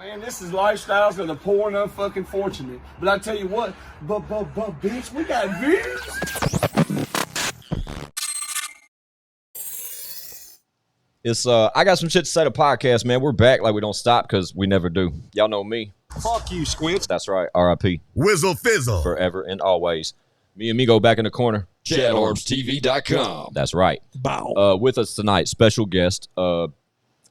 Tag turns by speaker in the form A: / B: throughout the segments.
A: Man, this is lifestyles of the poor and unfucking fortunate. But I tell you what, but bitch, we got views.
B: It's I got some shit to say to podcast, man. We're back like we don't stop because we never do. Y'all know me.
C: Fuck you, Squints.
B: That's right. R.I.P.
D: Whizzle Fizzle.
B: Forever and always. Me and me go back in the corner.
C: ChadArmesTV.com.
B: That's right.
C: Bow.
B: With us tonight, special guest.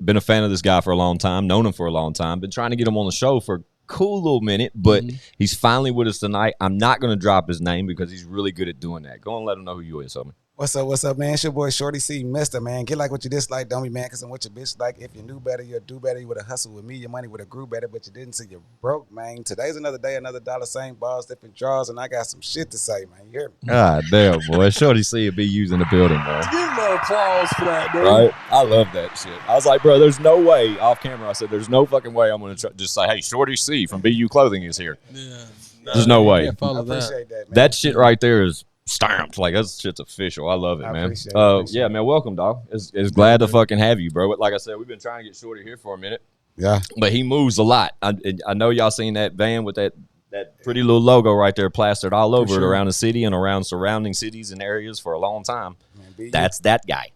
B: Been a fan of this guy for a long time. Known him for a long time. Been trying to get him on the show for a cool little minute, but he's finally with us tonight. I'm not going to drop his name because he's really good at doing that. Go and let him know who you is, homie.
E: What's up, man? It's your boy Shorty C. Mister, man. Get like what you dislike. Don't be mad because I'm what your bitch like. If you knew better, you'd do better. You would have hustled with me. Your money would have grew better, but you didn't, so you're broke, man. Today's another day, another dollar, same balls, different draws, and I got some shit to say, man. You hear me?
B: God damn, boy. Shorty C will be using the building, man.
C: Give him an applause for that, dude.
B: Right? I love that shit. I was like, bro, there's no way, off camera, I said, there's no fucking way I'm going to just say, hey, Shorty C from BU Clothing is here.
C: Yeah.
B: There's no way.
E: I appreciate that, man.
B: That shit right there is stamped. Like, that shit's official. I love it, man.
E: Appreciate it.
B: Yeah, man, welcome, dog. It's glad to fucking have you, bro. But like I said, we've been trying to get Shorty here for a minute.
E: Yeah.
B: But he moves a lot. I know y'all seen that van with that pretty little logo right there plastered all over it around the city and around surrounding cities and areas for a long time.
E: Man,
B: That's that guy.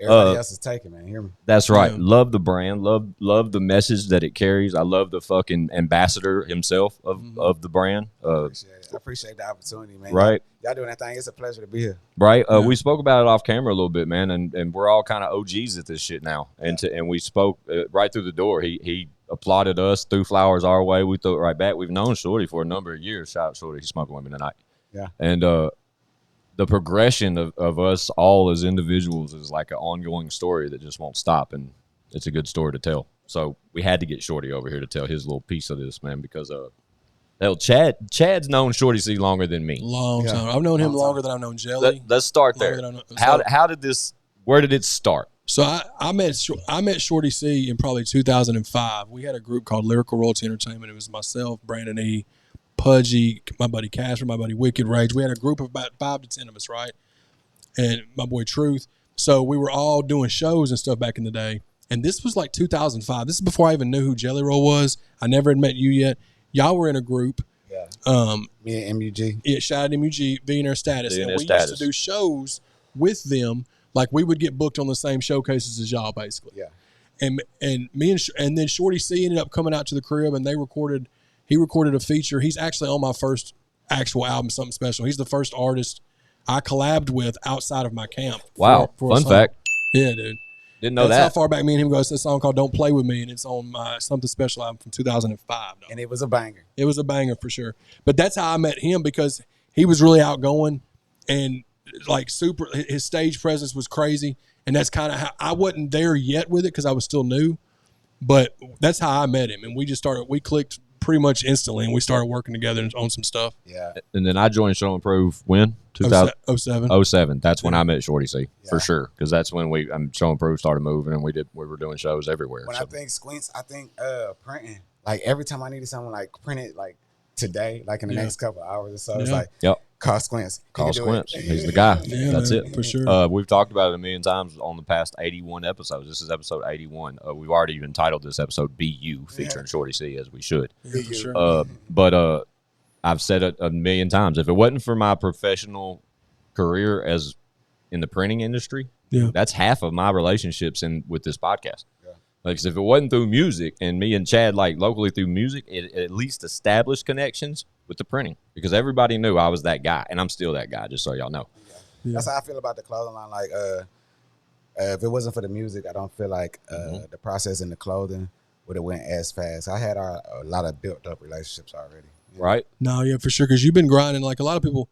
E: Everybody else is taking, man. Hear me?
B: That's right.
C: Yeah.
B: Love the brand. Love the message that it carries. I love the fucking ambassador himself of the brand.
E: I appreciate the opportunity, man.
B: Right.
E: Y'all doing that thing. It's a pleasure to be here.
B: Right. We spoke about it off camera a little bit, man, and we're all kind of OGs at this shit now. And we spoke right through the door. He applauded us, threw flowers our way. We threw it right back. We've known Shorty for a number of years. Shout out Shorty. He's smoking with me tonight.
E: Yeah.
B: And the progression of us all as individuals is like an ongoing story that just won't stop, and it's a good story to tell. So we had to get Shorty over here to tell his little piece of this, man, because Chad's known Shorty C longer than me.
C: Long time. I've known him longer than I've known Jelly.
B: Let's start there. How did this? Where did it start?
C: So I met Shorty C in probably 2005. We had a group called Lyrical Royalty Entertainment. It was myself, Brandon E., Pudgy, my buddy Casper, my buddy Wicked Rage. We had a group of about 5 to 10 of us, right? And my boy Truth. So we were all doing shows and stuff back in the day. And this was like 2005. This is before I even knew who Jelly Roll was. I never had met you yet. Y'all were in a group.
E: Yeah. Me and MUG.
C: Yeah, shout out MUG, Billionaire Status.
B: Billionaire
C: and we
B: Status.
C: used to do shows with them. Like we would get booked on the same showcases as y'all, basically.
E: Yeah.
C: And me and then Shorty C ended up coming out to the crib, and he recorded a feature. He's actually on my first actual album, Something Special. He's the first artist I collabed with outside of my camp.
B: Wow.
C: For a
B: Fun
C: song.
B: fact.
C: Yeah, dude.
B: Didn't know
C: That's
B: that.
C: how far back me and him go. It's a song called Don't Play With Me, and it's on my Something Special album from 2005. Dog.
E: And it was a banger.
C: It was a banger for sure. But that's how I met him, because he was really outgoing and like super. His stage presence was crazy. And that's kind of how I wasn't there yet with it because I was still new. But that's how I met him. And we clicked pretty much instantly, and we started working together on some stuff.
E: Yeah.
B: And then I joined Show and Prove when?
C: 2007.
B: 07. That's when I met Shorty C, for sure. Because that's when Show and Prove started moving, and we were doing shows everywhere.
E: When I think Squints, I think printing. Like every time I needed someone like printed like today, like in the next couple of hours or so, it's like, call Squints.
B: Call Squints. He's the guy.
C: Yeah,
B: That's
C: man,
B: it.
C: for sure.
B: We've talked about it a million times on the past 81 episodes. This is episode 81. We've already even titled this episode BU, featuring Shorty C, as we should.
C: Yeah, for sure.
B: But I've said it a million times. If it wasn't for my professional career as in the printing industry, that's half of my relationships with this podcast. Like, 'cause if it wasn't through music and me and Chad, like locally through music, it at least established connections with the printing, because everybody knew I was that guy, and I'm still that guy, just so y'all know.
E: Yeah. That's how I feel about the clothing line. Like, if it wasn't for the music, I don't feel like the process in the clothing would have went as fast. I had a lot of built up relationships already.
B: Right?
C: No, yeah, for sure. Because you've been grinding. Like a lot of people,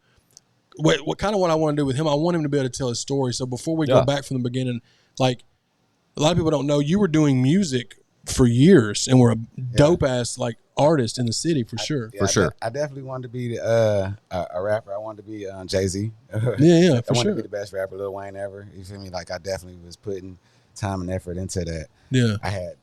C: what I want to do with him, I want him to be able to tell his story. So before we go back from the beginning, like a lot of people don't know, you were doing music for years and were a dope ass like artist in the city for sure.
B: For sure.
E: I definitely wanted to be a rapper. I wanted to be Jay-Z.
C: Yeah,
E: I
C: for
E: wanted
C: sure.
E: to be the best rapper, Lil Wayne ever. You feel me? Like I definitely was putting time and effort into that.
C: Yeah.
E: I had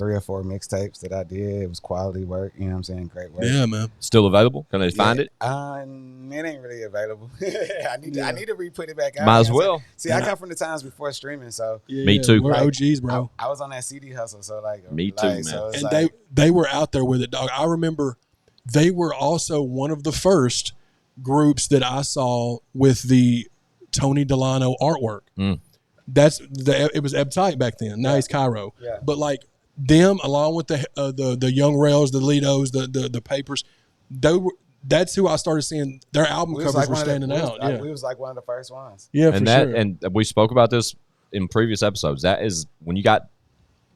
E: 3 or 4 mixtapes that I did. It was quality work. You know what I'm saying? Great work.
C: Yeah, man.
B: Still available? Can they find it?
E: It ain't really available. I need to re-put it back out.
B: Might as well.
E: See, I come from the times before streaming, so
B: Me too.
C: We're
E: Like,
C: OGs, bro.
E: I was on that CD hustle, so like
B: Me too, man.
E: So it's
C: And
E: like,
C: they were out there with it, dog. I remember they were also one of the first groups that I saw with the Tony Delano artwork. It was Ep.81 back then. Now he's Cairo.
E: Yeah.
C: But like them, along with the Young Rails, the Lidos, the Papers, that's who I started seeing. Their album covers were standing out.
E: We was like one of the first ones.
C: Yeah,
B: And
C: for sure.
B: and we spoke about this in previous episodes. That is when you got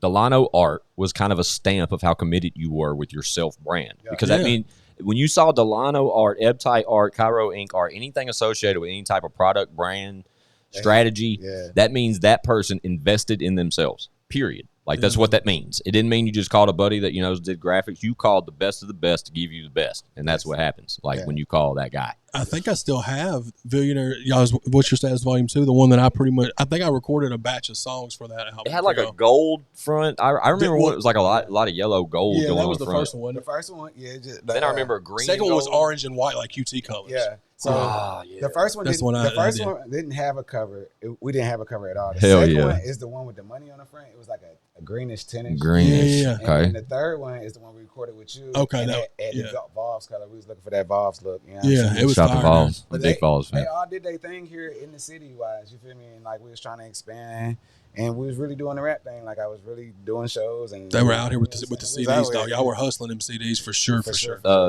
B: Delano art was kind of a stamp of how committed you were with your self brand. Because that means when you saw Delano art, Ep.81 art, Cairo Inc. art, anything associated with any type of product, brand, strategy, that means that person invested in themselves. Period. Like that's what that means. It didn't mean you just called a buddy that did graphics. You called the best of the best to give you the best, and that's what happens. Like when you call that guy.
C: I think I still have Billionaire. What's Your Status Volume 2, the one that I think I recorded a batch of songs for that album.
B: It had like a gold front. I remember when it was like a lot of yellow gold going on
C: that was the
B: front.
C: first one.
E: The first one,
B: Then I remember a green.
C: Second one was
B: gold.
C: orange and white, like QT colors.
E: Yeah. So the first one, one didn't have a cover. We didn't have a cover at all. The second one is the one with the money on the front. It was like a greenish tinge.
B: Greenish.
C: Yeah.
B: Okay.
E: And the third one is the one we recorded with you.
C: Okay.
E: And
C: That,
E: the Vols color. We was looking for that Vols look. You know what I'm saying?
C: it was
B: Shout out to
C: fire, man.
B: Vols.
E: But
B: Big Vols fan.
E: They all did their thing here in the city wise. You feel me? And like we was trying to expand. And we was really doing the rap thing. Like I was really doing shows, and
C: They were out here with the CDs, dog. Y'all were hustling them CDs for sure.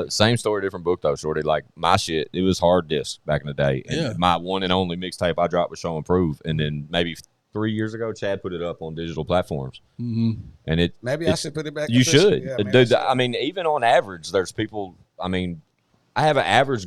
B: Same story, different book though, Shorty. Like my shit, it was hard disc back in the day. And my one and only mixtape I dropped was Show and Prove, and then maybe 3 years ago, Chad put it up on digital platforms.
C: Mm-hmm.
B: And
E: maybe I should put it back.
B: You should,
E: yeah,
B: dude. I mean, even on average, there's people. I mean, I have an average.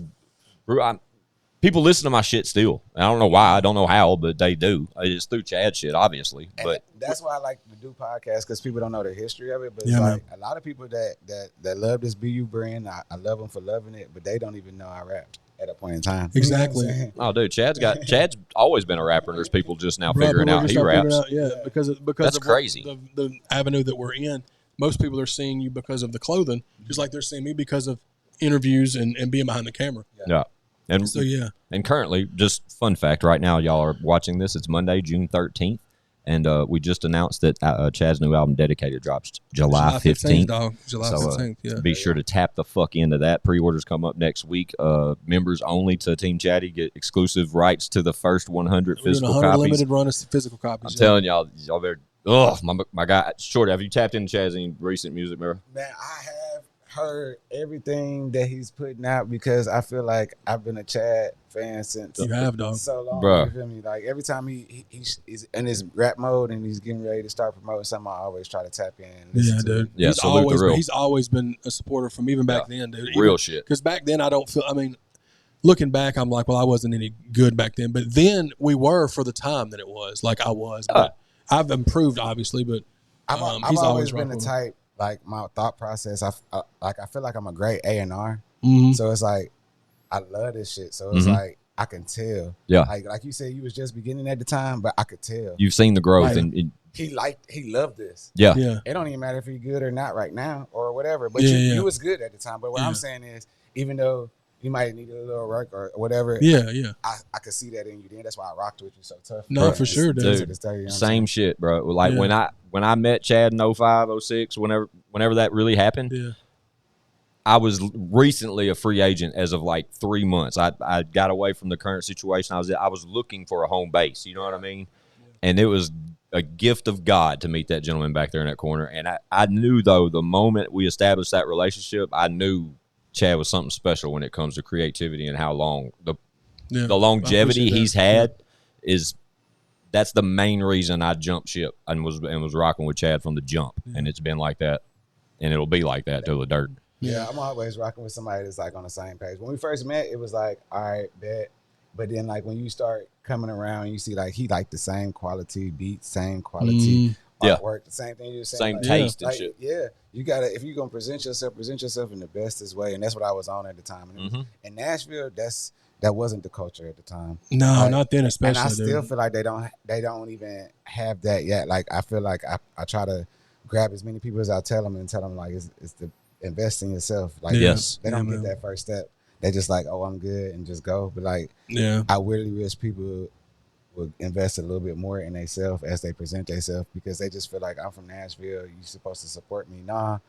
B: People listen to my shit still. I don't know why. I don't know how, but they do. It's through Chad shit, obviously.
E: And
B: but
E: that's why I like to do podcasts, because people don't know the history of it. But
C: Yeah,
E: it's
C: man.
E: like a lot of people that love this BU brand, I love them for loving it, but they don't even know I rapped at a point in time.
C: Exactly.
E: You know what I'm saying?
B: oh, dude, Chad's always been a rapper. And there's people just now
C: Bro,
B: figuring
C: people
B: out
C: just
B: he
C: start figuring
B: raps.
C: out, because
B: That's
C: of
B: crazy.
C: The avenue that we're in. Most people are seeing you because of the clothing, just like they're seeing me because of interviews and being behind the camera.
B: Yeah. And
C: So yeah,
B: And currently, just fun fact, right now, y'all are watching this. It's Monday, June 13th. And we just announced that Chad's new album, Dedicated, drops July 15th.
C: dog. July 15th, yeah.
B: Be sure to tap the fuck into that. Pre-orders come up next week. Members only to Team Chaddy get exclusive rights to the first 100
C: We're doing
B: physical
C: 100
B: copies.
C: limited run of physical copies.
B: I'm telling y'all better. Oh, my guy. Shorty, have you tapped into Chad's any recent music, bro?
E: Man, I have heard everything that he's putting out, because I feel like I've been a Chad fan since
C: You have, dog.
E: so long.
B: Bruh.
E: You feel me? Like every time he's in his rap mode and he's getting ready to start promoting something, I always try to tap in. And listen
C: Yeah,
E: to
C: dude.
E: it.
B: Yeah,
C: He's always been a supporter from even back then, dude.
B: Real shit.
C: Because back then, looking back, I'm like, well, I wasn't any good back then. But then we were for the time that it was. Like I was. But I've improved, obviously. But
E: I've
C: he's
E: always been
C: rocking
E: the
C: with
E: type, like my thought process, I feel like I'm a great A&R.
C: Mhm.
E: So it's like, I love this shit. So it's like, I can tell.
B: Yeah.
E: Like you said, you was just beginning at the time, but I could tell.
B: You've seen the growth.
E: Like,
B: and
E: He loved this.
B: yeah.
C: Yeah.
E: It don't even matter if you're good or not right now or whatever. But
C: Yeah,
E: you
C: yeah.
E: was good at the time. But what I'm saying is, even though you might need a little work or whatever,
C: Yeah.
E: I could see that in you. Then that's why I rocked with you so tough.
C: No,
E: Bro,
C: for sure, dude.
E: to this day, you know what I'm
B: Same
E: saying?
B: shit, bro. Like
C: Yeah.
B: when I met Chad in 05, 06, whenever that really happened,
C: Yeah.
B: I was recently a free agent as of like 3 months. I got away from the current situation I was in. I was looking for a home base. You know what I mean? And it was a gift of God to meet that gentleman back there in that corner. And I knew, though, the moment we established that relationship, I knew Chad was something special when it comes to creativity and how long the longevity he's had that's the main reason I jumped ship and was rocking with Chad from the jump. And it's been like that, and it'll be like that till the dirt.
E: Yeah, I'm always rocking with somebody that's like on the same page. When we first met, it was like, all right, bet. But then like when you start coming around, you see like he like the same quality beats, same quality artwork, the same thing you're saying.
B: Same
E: like,
B: taste and
E: like,
B: shit.
E: Yeah, you gotta, if you're gonna present yourself in the bestest way, and that's what I was on at the time. And it was, in Nashville, that wasn't the culture at the time.
C: No,
E: Like,
C: not then, especially.
E: And I still
C: dude.
E: feel like they don't even have that yet. Like I feel like I try to grab as many people as I tell them and tell them like it's the invest in yourself. Like
B: Yes.
E: they don't get that first step. They just like, oh, I'm good and just go. But like, I really wish people would invest a little bit more in themselves as they present themselves, because they just feel like, I'm from Nashville, you supposed to support me. Nah,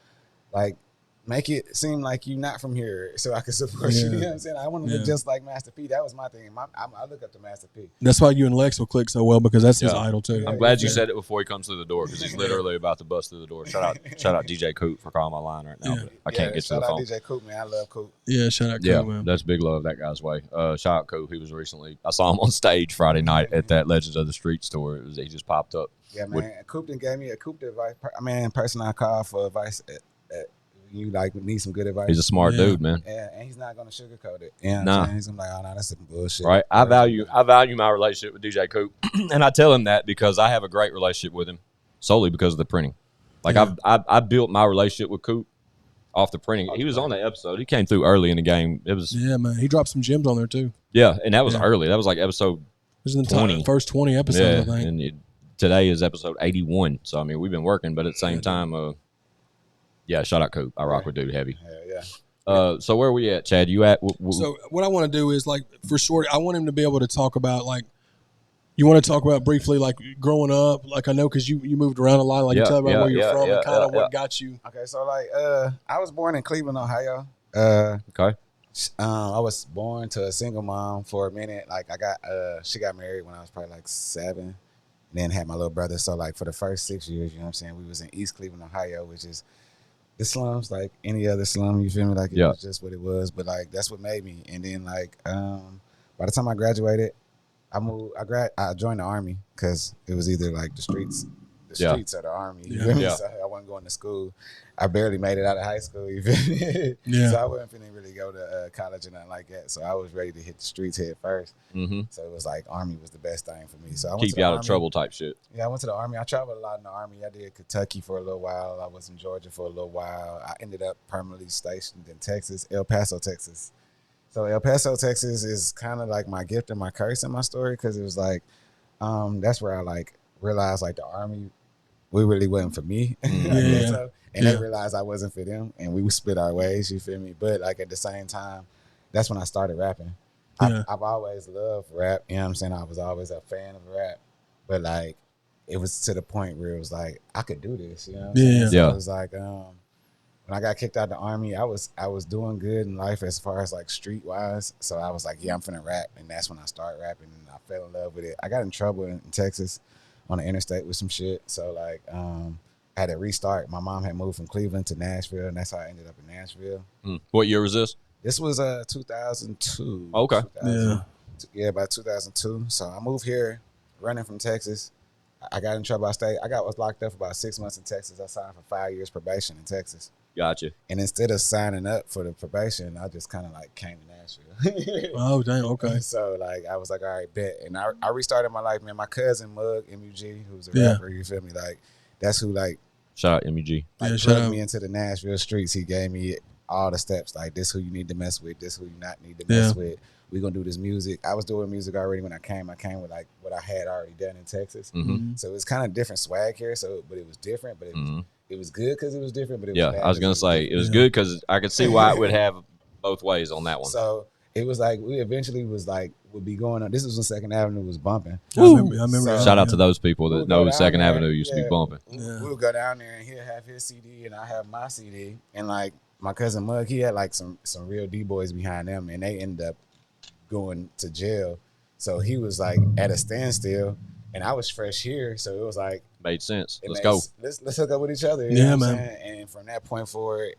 E: like make it seem like you're not from here so I can support you. You know what I'm saying? I want to look just like Master P. That was my thing. I look up to Master P.
C: That's why you and Lex will click so well, because that's his idol too.
B: I'm glad you said it before he comes through the door, because he's literally about to bust through the door. Shout out DJ Coop for calling my line right now. But I can't get to the phone.
E: Shout out DJ Coop, man. I love Coop.
C: Yeah, shout out Coop, man.
B: That's big love that guy's way. Shout out Coop. He was recently, I saw him on stage Friday night at that Legends of the Streets tour. He just popped up.
E: Yeah, man. Coop gave me advice. Person I call for advice at you like need some good advice.
B: He's a smart dude, man.
E: Yeah, and he's not gonna sugarcoat it. You know what I'm saying? He's gonna be like, oh no, that's some bullshit.
B: Right. I value my relationship with DJ Coop, and I tell him that because I have a great relationship with him solely because of the printing. Like I built my relationship with Coop off the printing. He was on the episode. He came through early in the game. It was
C: man. He dropped some gems on there too.
B: Yeah, and that was early. That was like episode.
C: It was in the 20. First 20 episodes, I think.
B: And today is episode 81. So I mean, we've been working, but at the same time, shout out Coop. I rock with dude heavy. So where are we at, Chad? You at?
C: So what I want to do is, like, for Shorty, I want him to be able to talk about, like, you want to talk about briefly, like, growing up, like, I know because you moved around a lot, like, you tell about where you're from and kind of what got you.
E: Okay, so like, I was born in Cleveland, Ohio.
B: Okay.
E: I was born to a single mom for a minute. Like, she got married when I was probably like 7, and then had my little brother. So like for the first 6 years, you know what I'm saying, we was in East Cleveland, Ohio, which is the slums, like any other slum, you feel me? Like it was just what it was, but like that's what made me. And then like by the time I graduated, I joined the Army because it was either like the streets or the Army. You feel me? So I wasn't going to school. I barely made it out of high school, you feel me? So I wasn't finna really go to college or nothing like that. So I was ready to hit the streets head first. Mm-hmm. So it was like Army was the best thing for me. So I went
B: keep you out of trouble type shit.
E: Yeah, I went to the Army. I traveled a lot in the Army. I did Kentucky for a little while. I was in Georgia for a little while. I ended up permanently stationed in Texas, El Paso, Texas. So El Paso, Texas is kind of like my gift and my curse in my story, because it was like that's where I like realized like the Army, we really wasn't for me. And they realized I wasn't for them, and we split our ways, you feel me? But like at the same time, that's when I started rapping. I've always loved rap, you know what I'm saying? I was always a fan of rap, but like it was to the point where it was like I could do this, you know what I'm saying? So it was like when I got kicked out of the Army, I was doing good in life as far as like street wise. So I was like, yeah, I'm finna rap, and that's when I started rapping, and I fell in love with it. I got in trouble in Texas on the interstate with some shit, so like I had to restart. My mom had moved from Cleveland to Nashville, and that's how I ended up in Nashville.
B: What year was this?
E: This was 2002.
B: Okay.
E: About 2002. So I moved here, running from Texas. I got in trouble. I was locked up for about 6 months in Texas. I signed for 5 years probation in Texas.
B: Gotcha.
E: And instead of signing up for the probation, I just kind of like came to Nashville.
C: Oh, dang. Okay.
E: So like I was like, all right, bet. And I restarted my life, man. My cousin Mug MUG, who's a rapper, you feel me? Like that's who like
B: shout out MUG.
E: Like plugged me into the Nashville streets. He gave me all the steps. Like this who you need to mess with. This who you not need to mess with. We gonna do this music. I was doing music already when I came. I came with like what I had already done in Texas. Mm-hmm. So it was kind of different swag here. But it was different. But it was good because it was different. But it was bad
B: I was gonna say it was good because I could see why it would have both ways on that one.
E: So it was like we eventually was like would be going on. This was when Second Avenue was bumping.
C: I remember.
B: Shout out to those people that know Second Avenue used to be bumping.
E: We would go down there and he'll have his CD and I have my CD, and like my cousin Mug, he had like some real D-boys behind them, and they ended up going to jail. So he was like at a standstill, and I was fresh here, so it was like
B: made sense. Let's go.
E: Let's hook up with each other. You know what I'm saying? And from that point forward,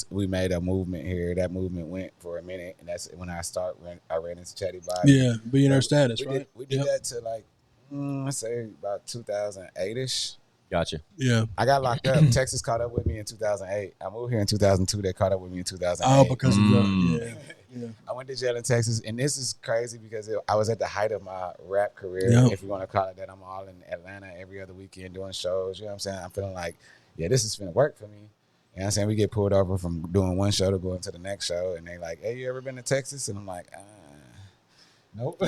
E: we made a movement here. That movement went for a minute, and that's when I ran into Chaddy Body.
C: Yeah, billionaire status, right?
E: We did that to like let's say about 2008ish.
B: Gotcha.
C: Yeah.
E: I got locked up. Texas caught up with me in 2008. I moved here in 2002. They caught up with me in 2008.
C: Oh, because of that. Yeah.
E: I went to jail in Texas, and this is crazy because I was at the height of my rap career, if you want to call it that. I'm all in Atlanta every other weekend doing shows. You know what I'm saying? I'm feeling like, yeah, this is finna work for me. You know what I'm saying? We get pulled over from doing one show to going to the next show, and they like, hey, you ever been to Texas? And I'm like, Nope.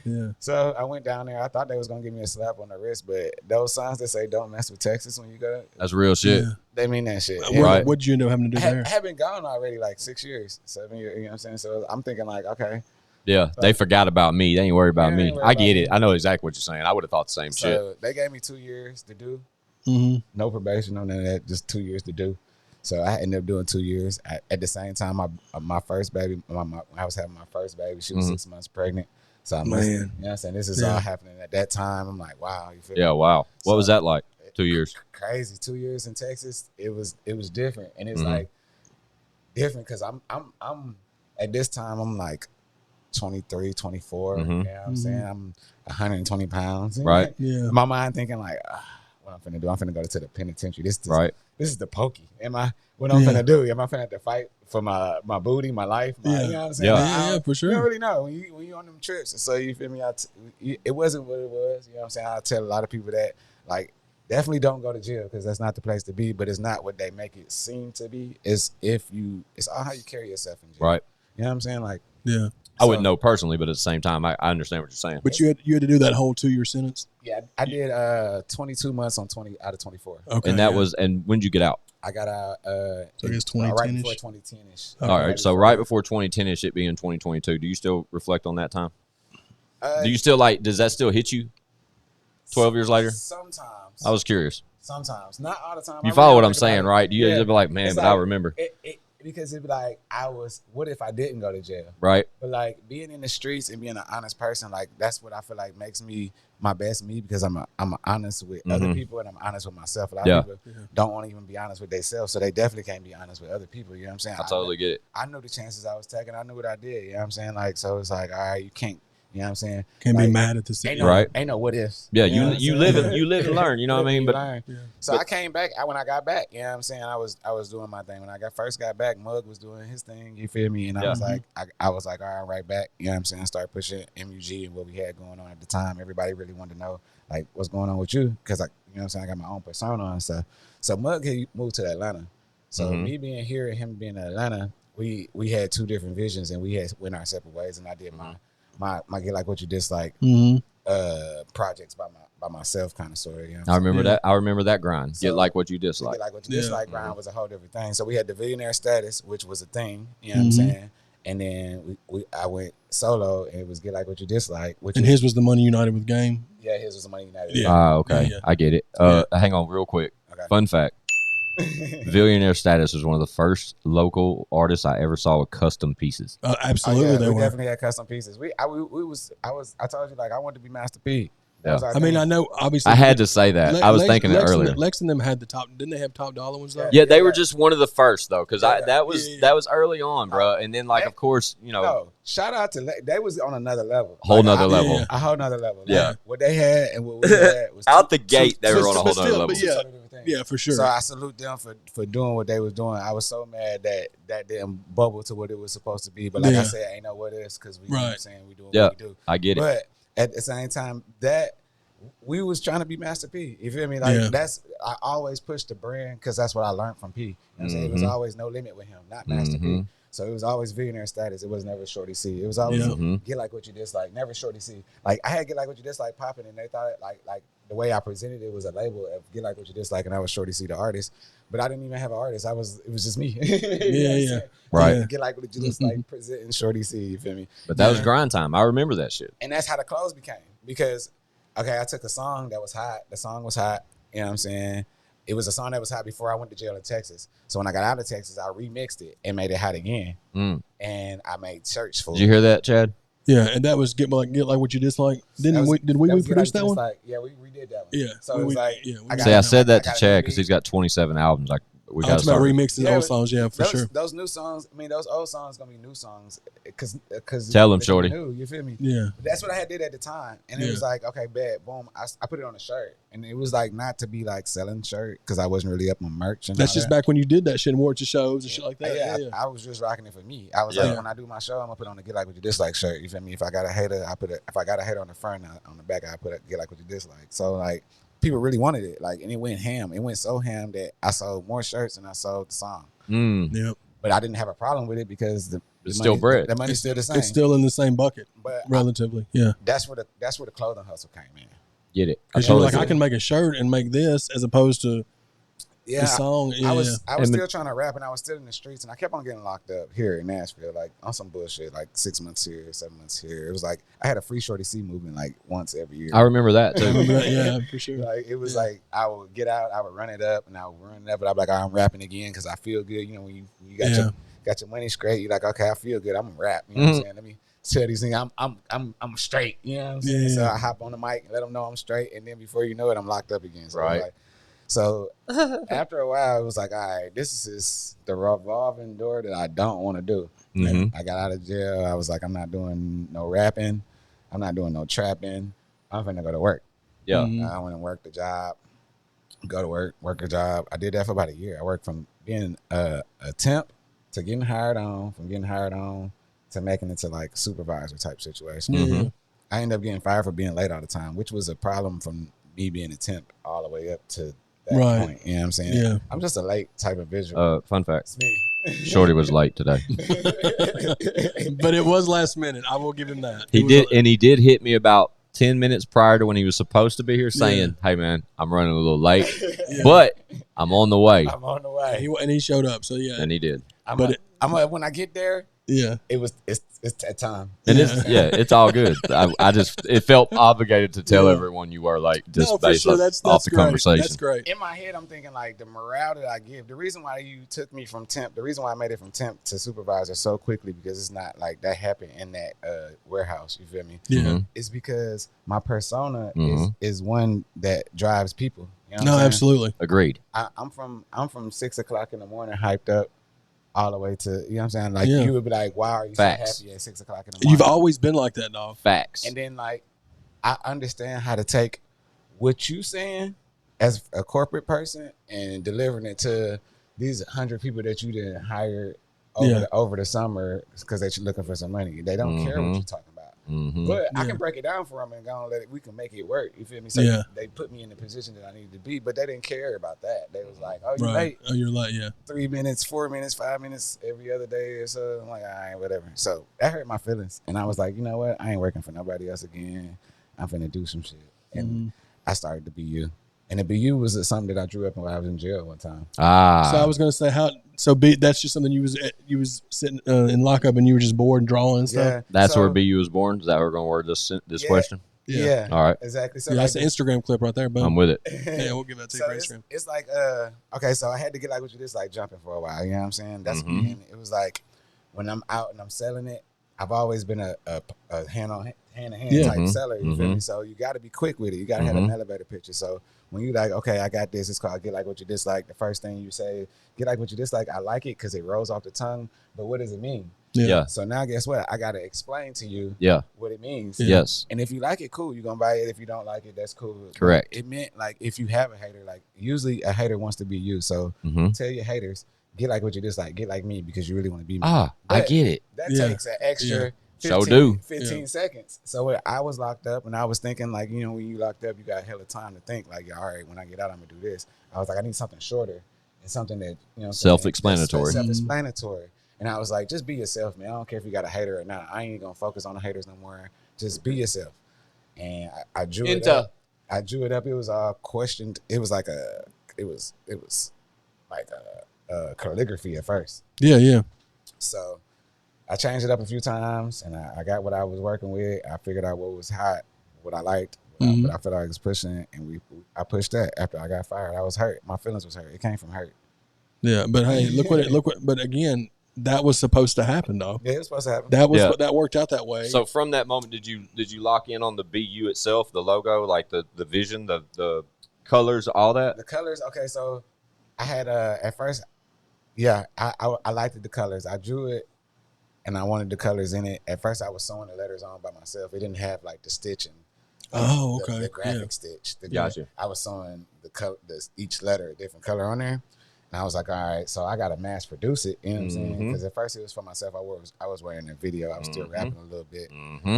C: Yeah.
E: So I went down there. I thought they was gonna give me a slap on the wrist, but those signs that say "Don't mess with Texas" when you go,
B: That's real shit.
C: Yeah.
E: they mean that shit.
B: Right.
C: What'd you end up having to do there?
E: I had been gone already like 6 years, 7 years. You know what I'm saying? So I'm thinking like, okay.
B: Yeah, they forgot about me. They ain't worried about
E: Yeah, they
B: me.
E: ain't worried
B: I
E: about
B: get
E: me.
B: it. I know exactly what you're saying. I would have thought the same shit.
E: So they gave me 2 years to do.
C: Mm-hmm.
E: No probation, no none of that. Just 2 years to do. So I ended up doing 2 years. At the same time, my first baby, I was having my first baby. She was 6 months pregnant. So I'm listening. You know what I'm saying? This is all happening at that time. I'm like, wow. You feel me?
B: Yeah, wow. What was that like? 2 years.
E: Crazy. 2 years in Texas. It was different, and it's like different because I'm at this time I'm like 23, 24. You know what I'm saying? I'm 120 pounds.
B: Right.
C: Yeah.
E: My mind thinking like, what I'm finna do? I'm finna go to the penitentiary. This is the pokey. What I'm finna do? Am I finna have to fight for my booty, my life? You know what I'm saying?
C: Yeah, for sure.
E: You don't really know when you on them trips. So you feel me? It wasn't what it was. You know what I'm saying? I tell a lot of people that like definitely don't go to jail because that's not the place to be. But it's not what they make it seem to be. It's all how you carry yourself in jail.
B: Right.
E: You know what I'm saying? Like
C: Yeah.
B: I wouldn't know personally, but at the same time, I understand what you're saying.
C: But you had to do that whole 2-year sentence.
E: Yeah, I did 22 months on 20 out of 24.
C: Okay.
B: And that was, and when did you get out?
E: I got out
C: So I guess 2010-ish?
E: right before 2010-ish.
B: All right. So right before 2010-ish, it being 2022, do you still reflect on that time? Do you still does that still hit you 12 years later?
E: Sometimes.
B: I was curious.
E: Sometimes. Not all the time.
B: You follow what I'm saying, right? You'd be like, man,
E: It's
B: but
E: like,
B: I remember.
E: Because it'd be like, what if I didn't go to jail?
B: Right.
E: But like being in the streets and being an honest person, like that's what I feel like makes me my best me because I'm honest with other people and I'm honest with myself. A lot of people don't want to even be honest with themselves, so they definitely can't be honest with other people. You know what I'm saying?
B: I totally get it.
E: I knew the chances I was taking. I knew what I did. You know what I'm saying? Like, so it's like, all right, you can't. You know what I'm saying?
C: Can't
E: like,
C: be mad at the city.
E: Ain't no what ifs.
B: Yeah,
E: you know
B: you live and learn. You know what I mean? But
E: I came back. When I got back, you know what I'm saying? I was doing my thing. When I first got back, Mug was doing his thing. You feel me? And I was like, I was like, all right, right back. You know what I'm saying? I started pushing MUG and what we had going on at the time. Everybody really wanted to know like what's going on with you because you know what I'm saying? I got my own persona and stuff. So Mug had moved to Atlanta. So me being here and him being in Atlanta, we had two different visions and we went our separate ways. And I did my Get Like What You Dislike projects by myself kind of story. You know
B: I remember that. I remember that grind. So, Get Like What You Dislike.
E: Get Like What You Dislike grind was a whole different thing. So we had the Billionaire Status, which was a thing. You know what I'm saying? And then I went solo and it was Get Like What You Dislike.
C: His was the Money United with Game.
E: Yeah, his was the Money United.
B: Yeah. Okay. Yeah. I get it. Hang on real quick. Okay. Fun fact. Billionaire Status was one of the first local artists I ever saw with custom pieces.
C: Absolutely,
E: we definitely had custom pieces. I told you like I wanted to be Master P.
B: Yeah.
C: I mean, I know obviously.
B: I had to say that. I was thinking it earlier.
C: Lex and them had the top. Didn't they have $top ones though?
B: Yeah, they were just one of the first though, because that was early on, bro. And then like, of course, you know.
E: No, shout out to they was on another level.
B: Whole nother level.
E: A whole nother level.
B: Yeah.
E: Like, what they had and what we had was
B: out the gate. They were on a whole nother level.
C: Yeah, for sure.
E: So I salute them for doing what they was doing. I was so mad that didn't bubble to what it was supposed to be. But like I said, ain't no what is because we you know what I'm saying we doing what we do.
B: I get it.
E: But at the same time, that we was trying to be Master P. You feel me? Like I always pushed the brand because that's what I learned from P. You know what I'm saying? It was always No Limit with him, not Master P. So it was always Billionaire Status. It was never Shorty C. It was always Get Like What You Dislike, never Shorty C. Like I had Get Like What You Dislike popping, and they thought it like the way I presented it was a label of Get Like What You Dislike, and I was Shorty C the artist. But I didn't even have an artist. It was just me.
B: Right.
E: Get Like What You Dislike, presenting Shorty C. You feel me?
B: But that was grind time. I remember that shit.
E: And that's how the clothes became because. Okay, I took a song that was hot. The song was hot. You know what I'm saying? It was a song that was hot before I went to jail in Texas. So when I got out of Texas, I remixed it and made it hot again. And I made shirts for it.
B: Did you hear that, Chad?
C: Yeah, and that was Get Like What You Dislike. Did we produce that one?
E: Yeah, we did that one.
C: Yeah.
E: So it was like,
B: I said that to Chad because he's got 27 albums. Like we got to start
C: remixing old songs. Yeah, for sure.
E: Those new songs. I mean, those old songs gonna be new songs because
B: tell them, Shorty.
E: New, you feel me?
C: Yeah.
E: That's what I had did at the time, and it was like, okay, bad, boom. I put it on a shirt, and it was like not to be like selling shirt because I wasn't really up on merch. And
C: that's just back when you did that shit and wore it to shows and shit like that.
E: Yeah, I was just rocking it for me. I was like, when I do my show, I'm gonna put on the Get Like What You Dislike shirt. You feel me? If I got a hater, if I got a hater on the front, on the back, I put a Get Like What You Dislike. So like. People really wanted it, like, and it went ham. It went so ham that I sold more shirts than I sold the song.
C: Yep.
E: But I didn't have a problem with it because the
B: It's still bread.
E: The money's still the same.
C: It's still in the same bucket,
E: but
C: relatively. Yeah.
E: That's where the clothing hustle came in.
B: Get it?
C: Because you're like, I can make a shirt and make this as opposed to the song.
E: I was still trying to rap, and I was still in the streets, and I kept on getting locked up here in Nashville, like on some bullshit, like 6 months here, 7 months here. It was like I had a free Shorty C movement like once every year.
B: I remember that too.
C: Yeah, for sure.
E: Like it was like I would get out, I would run it up, and I would run it up, but I'd be like, I'm rapping again because I feel good. You know, when you got your money straight, you're like, okay, I feel good. I'm gonna rap. You know what I'm saying? Let me tell these things. I'm straight. You know what I'm saying?
C: Yeah.
E: So I hop on the mic and let them know I'm straight, and then before you know it, I'm locked up again. So
B: Right.
E: So after a while, it was like, all right, this is the revolving door that I don't want to do.
B: Mhm.
E: I got out of jail. I was like, I'm not doing no rapping. I'm not doing no trapping. I'm finna go to work.
B: Yeah.
C: Mhm.
E: I went and worked the job, go to work a job. I did that for about a year. I worked from being a temp to getting hired on, from getting hired on to making it to like supervisor type situation.
B: Mhm.
E: I ended up getting fired for being late all the time, which was a problem from me being a temp all the way up to that point. You know what I'm saying?
C: Yeah.
E: I'm just a late type of visual.
B: Fun fact:
E: It's me.
B: Shorty was late today.
C: But it was last minute. I will give him that.
B: He did hit me about 10 minutes prior to when he was supposed to be here, saying, "Hey man, I'm running a little late, but I'm on the way."
E: I'm on the way.
C: He showed up. So yeah.
B: And he did.
E: When I get there,
C: Yeah.
E: it's that time.
B: And it's all good. It felt obligated to tell everyone you were late just based off the
C: great.
B: conversation.
C: That's great.
E: In my head, I'm thinking like the morale that I give. The reason why you took me from temp, the reason why I made it from temp to supervisor so quickly, because it's not like that happened in that warehouse. You feel me?
C: Yeah.
B: Mm-hmm.
E: It's because my persona is one that drives people. You know what
C: No,
E: I'm saying?
C: absolutely.
B: Agreed.
E: I'm from 6 o'clock in the morning, hyped up, all the way to, you know what I'm saying? Like you would be like, why are you
B: Facts.
E: so happy at 6 o'clock in the morning?
C: You've always been like that, dog.
B: Facts.
E: And then like I understand how to take what you saying as a corporate person and delivering it to these 100 people that you didn't hire over the summer because they're looking for some money. They don't care what you're talking about.
B: Mm-hmm.
E: But I can break it down for them and go and we can make it work. You feel me? So they put me in the position that I needed to be, but they didn't care about that. They was like, oh, you're late.
C: Oh, you're late, yeah.
E: 3 minutes, 4 minutes, 5 minutes every other day or so. I'm like, all right, whatever. So that hurt my feelings. And I was like, you know what? I ain't working for nobody else again. I'm finna do some shit. And I started to be you. And the BU was something that I drew up when I was in jail one time.
C: So I was gonna say that's just something you was sitting in lockup and you were just bored and drawing and stuff.
E: Yeah.
B: That's where BU was born. Is that where we're gonna word this question?
E: Yeah.
B: All right.
E: Exactly. So
C: That's the Instagram clip right there. Boom.
B: I'm with it.
C: Yeah, we'll give that to you for Instagram.
E: It's like okay, so I had to get like what you just like jumping for a while. You know what I'm saying? That's and it was like when I'm out and I'm selling it, I've always been a hand to hand type seller. You feel me? So you got to be quick with it. You got to have an elevator picture. So when you like, okay, I got this. It's called Get Like What You Dislike. The first thing you say, get like what you dislike. I like it because it rolls off the tongue. But what does it mean?
B: Yeah.
E: So now guess what? I got to explain to you what it means.
B: Yes.
E: And if you like it, cool. You're going to buy it. If you don't like it, that's cool.
B: Correct.
E: But it meant like if you have a hater, like usually a hater wants to be you. So tell your haters, get like what you dislike. Get like me because you really want to be me.
B: I get it.
E: That takes an extra 15 seconds. So I was locked up and I was thinking like, you know, when you locked up, you got hella time to think like, all right, when I get out, I'm going to do this. I was like, I need something shorter and something that, you know,
B: self-explanatory.
E: Self-explanatory. And I was like, just be yourself, man. I don't care if you got a hater or not. I ain't going to focus on the haters no more. Just be yourself. And I drew it up. I drew it up. It was all questioned. It was like it was like a calligraphy at first.
C: Yeah.
E: So I changed it up a few times, and I got what I was working with. I figured out what was hot, what I liked, what I felt like I was pushing, and I pushed that. After I got fired, I was hurt. My feelings was hurt. It came from hurt.
C: Yeah, but hey, but again, that was supposed to happen, though.
E: Yeah, it was supposed to happen.
C: That worked out that way.
B: So from that moment, did you lock in on the BU itself, the logo, like the vision, the colors, all that?
E: The colors. Okay, so I had at first, I liked the colors. I drew it. And I wanted the colors in it. At first, I was sewing the letters on by myself. It didn't have like the stitching. The graphic stitch.
B: Gotcha.
E: I was sewing each letter a different color on there. And I was like, all right, so I got to mass produce it. You know what I'm saying? Because at first it was for myself. I was wearing the video. I was still rapping a little bit.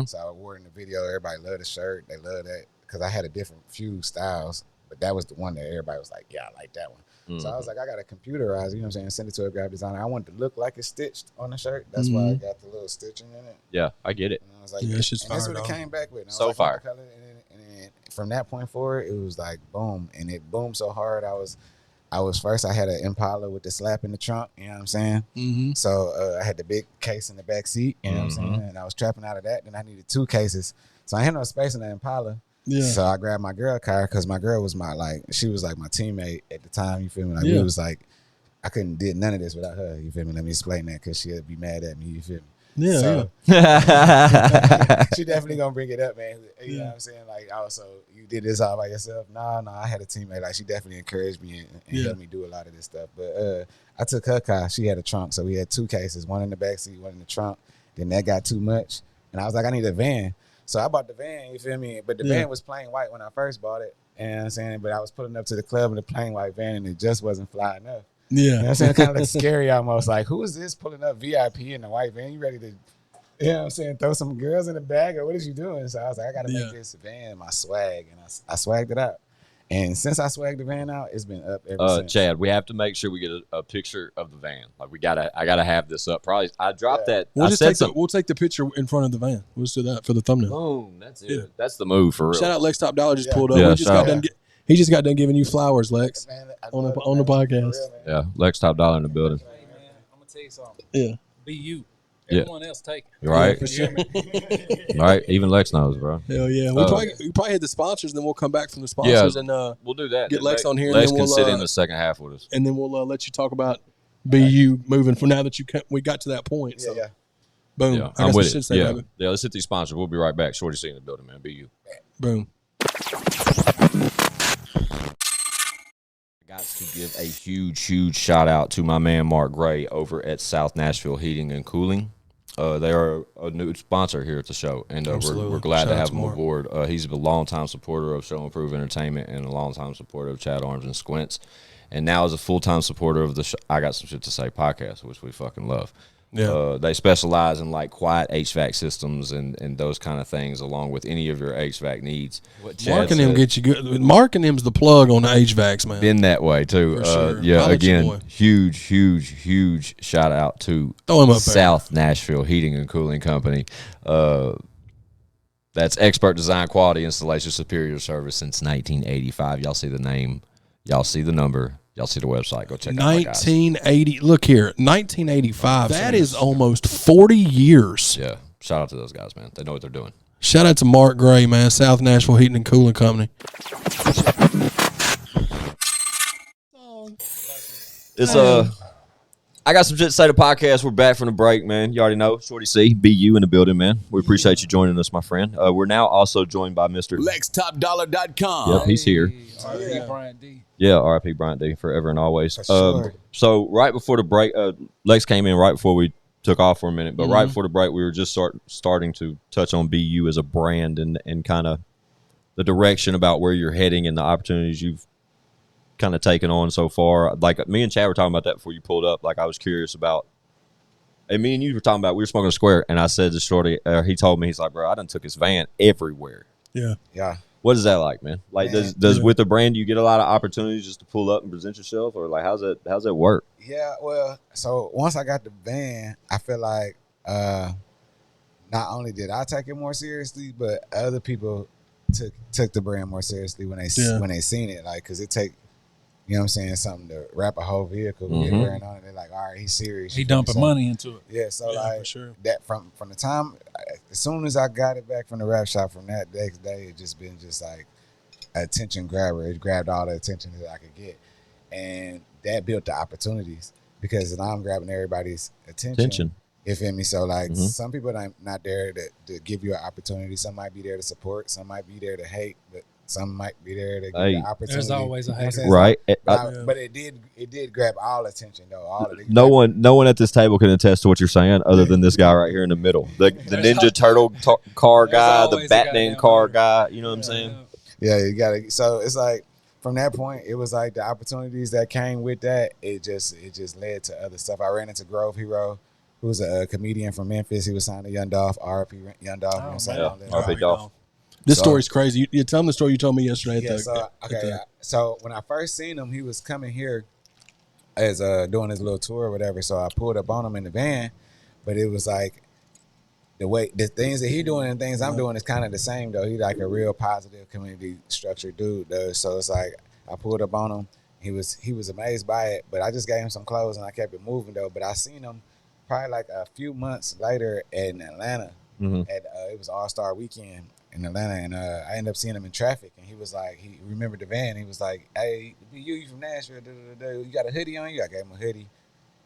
E: So I wore it in the video. Everybody loved the shirt. They loved that because I had a different few styles But that was the one that everybody was like, yeah, I like that one. So I was like, I got to computerize, you know what I'm saying, send it to a graphic designer. I wanted to look like it's stitched on the shirt. That's why I got the little stitching in it.
B: Yeah, I get it.
E: And I was like,
C: Yeah, it's just
E: and that's
C: fire,
E: what it
C: dog.
E: came back with. And I was
B: So
E: like,
B: fire.
E: color, and then from that point forward, it was like boom, and it boomed so hard. I was first. I had an Impala with the slap in the trunk. You know what I'm saying?
C: Mm-hmm.
E: So I had the big case in the back seat. You know what I'm saying? And I was trapping out of that. Then I needed 2 cases. So I had no space in the Impala.
C: Yeah.
E: So I grabbed my girl car because my girl was she was like my teammate at the time. You feel me? Like
C: Yeah.
E: we was like, I couldn't did none of this without her. You feel me? Let me explain that because she'd be mad at me. You feel me?
C: Yeah,
E: So,
B: Yeah.
E: she definitely gonna bring it up, man. You know what I'm saying? Like, also, you did this all by yourself? No, I had a teammate. Like, she definitely encouraged me and helped me do a lot of this stuff. But I took her car. She had a trunk, so we had 2 cases, one in the back seat, one in the trunk. Then that got too much, and I was like, I need a van. So I bought the van. You feel me? But the van was plain white when I first bought it. You know what I'm saying? But I was pulling up to the club in the plain white van, and it just wasn't fly enough.
C: Yeah.
E: You know what I'm saying? It kind of looked scary almost. Like, who is this pulling up VIP in the white van? You ready to, you know what I'm saying, throw some girls in the bag, or what is you doing? So I was like, I got to make this van my swag. And I swagged it out. And since I swagged the van out, it's been up ever since.
B: Chad, we have to make sure we get a picture of the van. Like I gotta have this up. Probably I dropped that.
C: We'll take the picture in front of the van. We'll just do that for the thumbnail.
B: Boom. That's it. Yeah. That's the move for real.
C: Shout out Lex TopDollar just pulled up.
B: Yeah,
C: He just got done giving you flowers, Lex,
E: Man,
C: on the podcast.
E: Real,
B: yeah, Lex TopDollar in the building.
D: Hey, man, I'm going to tell you something.
C: Yeah.
D: Be you.
B: Yeah.
D: Everyone else take it.
B: You're right.
C: Yeah, for sure.
B: Right. Even Lex knows, bro.
C: Hell yeah. We probably hit the sponsors, then we'll come back from the sponsors and
B: we'll do that.
C: get Lex on here.
B: Lex
C: and then
B: can
C: we'll,
B: sit in the second half with us.
C: And then we'll let you talk about BU moving from now that we got to that point. So.
E: Yeah.
C: Boom.
B: Yeah,
C: I
B: I'm
C: got
B: with
C: some
B: it.
C: shit to say,
B: Yeah.
C: baby.
B: Yeah, let's hit these sponsors. We'll be right back. Shorty C in the building, man. Be you.
C: Boom.
B: Got to give a huge shout out to my man Mark Gray over at South Nashville Heating and Cooling. They are a new sponsor here at the show, and we're glad to have him aboard. He's a longtime supporter of Show Improve Entertainment and a longtime supporter of Chad Arms and Squints, and now is a full-time supporter of the I Got Some Shit to Say podcast, which we fucking love. Yeah. They specialize in like quiet HVAC systems and those kind of things, along with any of your HVAC needs.
C: Mark and him get you good. Mark and him's the plug on the HVACs, man.
B: Been that way too.
C: For sure.
B: Yeah.
C: I'll let you,
B: Again,
C: boy.
B: huge shout out to
C: Throw him up there.
B: South Nashville Heating and Cooling Company. That's expert design, quality installation, superior service since 1985. Y'all see the name. Y'all see the number. Y'all see the website. Go check it out.
C: 1980. Look here, 1985. That is almost 40 years.
B: Yeah. Shout out to those guys, man. They know what they're doing.
C: Shout out to Mark Gray, man. South Nashville Heating and Cooling Company.
B: It's I Got Some Shit to Say the podcast. We're back from the break, man. You already know. Shorty C, BU in the building, man. We appreciate you joining us, my friend. We're now also joined by Mr.
F: LexTopDollar.com.
B: Yep, he's here.
D: R.I.P. Brian D.
B: Yeah, R.I.P. Bryant D. forever and always.
E: Sure.
B: So right before the break, Lex came in right before we took off for a minute, but right before the break, we were just starting to touch on BU as a brand and kind of the direction about where you're heading and the opportunities you've kind of taken on so far. Like me and Chad were talking about that before you pulled up. Like I was curious about, and me and you were talking about, we were smoking a square, and I said to Shorty, he told me, he's like, bro, I done took his van everywhere.
C: Yeah.
E: Yeah.
B: What is that like, man? Like, does with the brand, you get a lot of opportunities just to pull up and present yourself, or like, how's that work?
E: Yeah, well, so once I got the van, I feel like not only did I take it more seriously, but other people took the brand more seriously when they seen it. Like, cause it take, you know what I'm saying, something to wrap a whole vehicle with wearing on it. They're like, all right, he's serious.
D: He dumping money into it.
E: Yeah, so
C: Yeah,
E: like
C: for sure.
E: that from the time, as soon as I got it back from the wrap shop, from that next day, it just been just like attention grabber. It grabbed all the attention that I could get, and that built the opportunities because now I'm grabbing everybody's attention. You feel me? So like some people are not there to give you an opportunity. Some might be there to support. Some might be there to hate, but some might be there to give you an opportunity.
D: There's always a hater.
B: Right.
E: But it did grab all attention though. All of it.
B: No one at this table can attest to what you're saying other than this guy right here in the middle. The Ninja Turtle car guy, the Batman car guy. You know what I'm saying?
E: Yeah, you gotta. So it's like from that point, it was like the opportunities that came with that. It just led to other stuff. I ran into Grove Hero, who's a comedian from Memphis. He was signed to Young Dolph, R.I.P. Young Dolph.
B: R.I.P. Dolph.
C: This story's crazy. You tell them the story you told me yesterday.
E: So when I first seen him, he was coming here as doing his little tour or whatever. So I pulled up on him in the van, but it was like the things that he doing and things I'm doing is kind of the same though. He like a real positive community structured dude though. So it's like I pulled up on him. He was amazed by it, but I just gave him some clothes and I kept it moving though. But I seen him probably like a few months later in Atlanta. At it was All-Star Weekend in Atlanta, and I ended up seeing him in traffic, and he was like, he remembered the van. He was like, "Hey, you from Nashville? You got a hoodie on you?" I gave him a hoodie,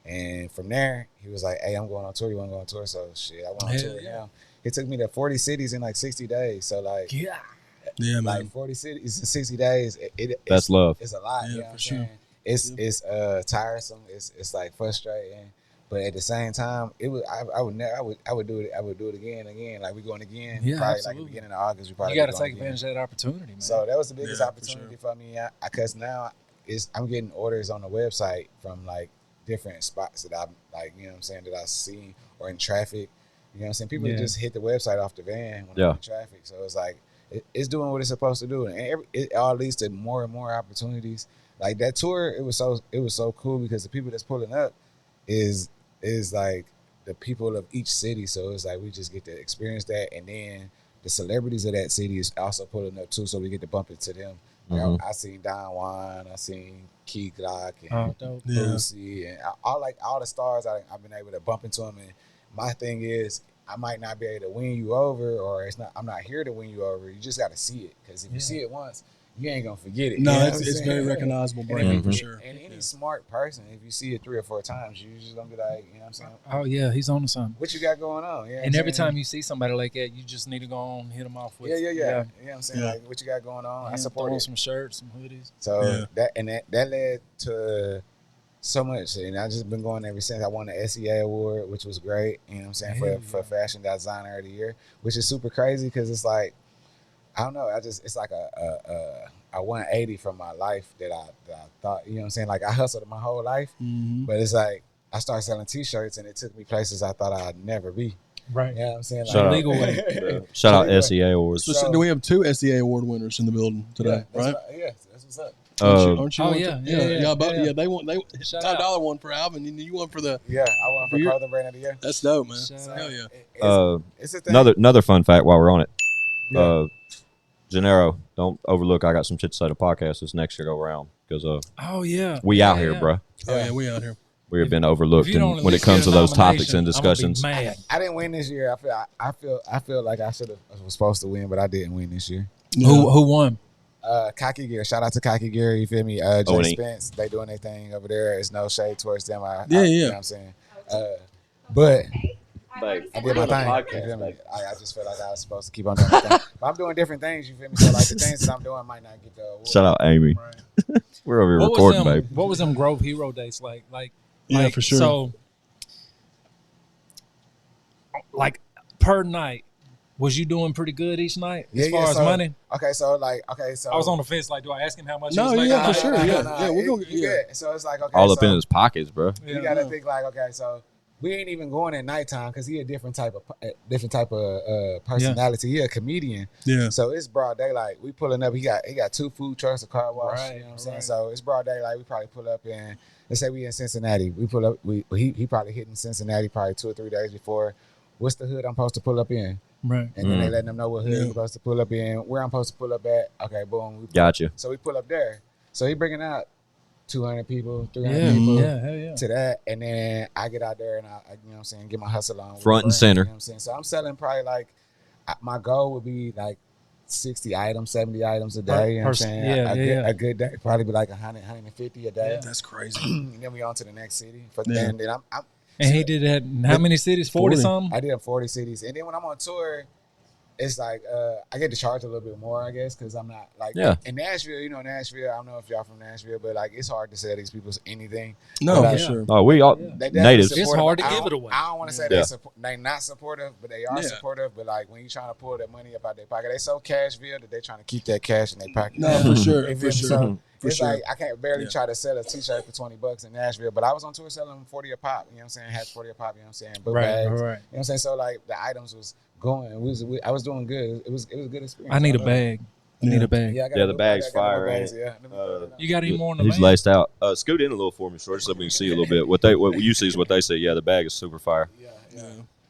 E: and from there he was like, "Hey, I'm going on tour. You want to go on tour?" So shit, I went on tour. Yeah, it took me to 40 cities in like 60 days. So like, yeah, man, like 40 cities in 60 days.
B: That's love.
E: It's a lot.
C: Yeah,
E: you know
C: for sure.
E: It's tiresome. It's like frustrating. But at the same time, I would do it again. Like we going again.
D: Yeah,
E: probably
D: absolutely.
E: like the beginning of August. We probably
D: You got to
E: going
D: take
E: again.
D: advantage of that opportunity, man.
E: So that was the biggest
C: Yeah,
E: opportunity for me. Because now I'm getting orders on the website from like different spots that I like. You know what I'm saying, that I see or in traffic. You know what I'm saying. People just hit the website off the van when I'm in traffic. So it's like it's doing what it's supposed to do, and it all leads to more and more opportunities. Like that tour, it was so cool because the people that's pulling up is like the people of each city. So it's like we just get to experience that, and then the celebrities of that city is also pulling up too, so we get to bump into them. Like I seen Don Juan, I seen Key Glock and Boosie, and all the stars I've been able to bump into them. And my thing is, I might not be able to win you over, or I'm not here to win you over. You just got to see it, because if you see it once, you ain't gonna forget it.
C: No,
E: you know
C: it's very recognizable brand for sure.
E: And any smart person, if you see it 3 or 4 times, you just gonna be like, you know what I'm saying?
D: Oh yeah, he's on to something.
E: What you got going on? You know
D: And every time you see somebody like that, you just need to go on, hit them off with.
E: Yeah. You know what I'm saying?
C: Yeah.
E: Like, what you got going on? I
D: Throw
E: support it.
D: some shirts, some hoodies.
E: So that led to so much, and I just been going ever since. I won the SEA award, which was great. You know what I'm saying, for Fashion Designer of the Year, which is super crazy because it's like, I don't know. It's like a 180 from my life that I thought, you know what I'm saying? Like I hustled my whole life, but it's like I started selling T-shirts and it took me places I thought I'd never be.
D: Right.
E: You know what I'm saying?
B: Shout
E: Like,
D: legal way.
B: Shout out SEA awards.
C: So do we have 2 SEA award winners in the building today, right?
E: That's what's up.
C: Aren't you
D: Oh,
C: one
D: yeah,
C: too?
D: yeah.
C: They won.
D: Shout
C: $5 one for Alvin, and you won for the.
E: Yeah, I won for Clothing Brand of the Year.
C: That's dope, man.
D: Shout
C: Hell yeah.
E: It's a thing.
B: Another fun fact while we're on it.
E: Yeah.
B: Gennaro, don't overlook. I got some shit to say to podcast this next year go around because
D: Oh yeah.
B: we out here, bruh.
C: Oh yeah, we out here.
B: We have been overlooked
D: If you don't
B: when it
D: at least
B: comes
D: get
B: to
D: a
B: those topics and
D: nomination, I'ma be
B: discussions.
D: mad.
E: I didn't win this year. I feel like I was supposed to win, but I didn't win this year.
C: Yeah.
D: Who won?
E: Cocky Gear. Shout out to Cocky Gear. You feel me? Jay
B: and
E: Spence. They doing their thing over there. It's no shade towards them.
C: Yeah.
E: You know what I'm saying? But
B: Babe,
E: I did my thing. You feel me? I just felt like I was supposed to keep on doing my thing. But I'm doing different things. You feel me? So like the things that I'm doing might not get the award.
B: Shout out Amy. We're over here
D: What
B: recording,
D: was
B: babe.
D: What was them Grove Hero days like?
C: Yeah, for sure.
D: So, like per night, was you doing pretty good each night as far as money?
E: Okay, so
D: I was on the fence. Like, do I ask him how much?
C: No,
D: he was
C: yeah,
D: making?
C: for sure. Yeah, we're gonna.
E: Yeah. So it's like, okay,
B: All up
E: so
B: in his pockets, bro.
E: you gotta think like, okay, so we ain't even going at nighttime because he a different type of personality. He a comedian.
C: Yeah.
E: So it's broad daylight. We pulling up. He got 2 food trucks, a car wash.
D: Right,
E: You know what I'm saying?
D: right.
E: So it's broad daylight. We probably pull up in. Let's say we in Cincinnati. We pull up. He probably hitting Cincinnati probably 2 or 3 days before. What's the hood I'm supposed to pull up in?
D: Right.
E: And then they letting them know what hood I'm supposed to pull up in, where I'm supposed to pull up at. Okay, boom.
B: Gotcha.
E: So we pull up there. So he bringing out 200 people, 300
D: Yeah.
E: people
D: Yeah. Hell yeah.
E: to that, and then I get out there and I you know what I'm saying, get my hustle on. with
B: Front
E: the
B: and
E: brand,
B: center.
E: You know what I'm saying? So I'm selling probably like, my goal would be like 60 items, 70 items a day. You know what I'm saying? A good day, probably be like 100, 150 a day.
C: That's crazy.
E: And then we on to the next city.
C: Yeah.
E: And then
D: And he did that in how many cities? 40 something?
E: I did 40 cities. And then when I'm on tour, it's like I get to charge a little bit more, I guess, because I'm not like in Nashville. You know, Nashville. I don't know if y'all from Nashville, but like it's hard to sell these people anything.
C: No,
E: But,
C: for sure.
B: Oh, we all
E: They definitely
B: natives.
E: supportive.
D: It's hard to
E: I
D: give
E: don't-
D: it away.
E: I don't want to say they not supportive, but they are supportive. But like when you trying to pull that money up out their pocket, they so Cashville that they trying to keep that cash in their pocket.
C: No, for sure.
E: You
C: For
E: feel me?
C: sure.
E: So
C: For
E: it's
C: sure.
E: like I can't barely try to sell a T-shirt for $20 in Nashville, but I was on tour selling them 40 a pop. You know what I'm saying? Hats 40 a pop. You know what I'm saying? Book bags.
D: Right.
E: You know what I'm saying? So like the items was going. I was doing good. It was a good experience.
D: I need a bag. I need a bag.
E: Yeah, I got
B: Yeah,
E: a
B: the
E: blue bag,
B: bag's
E: I got a blue
B: fire,
E: bags,
B: ain't
E: yeah. Let me throw it
D: You got any more in the
B: He's
D: van?
B: laced out. Scoot in a little for me, Shorty, so we can see a little bit. What you see is what they say. Yeah, the bag is super fire.
E: Yeah.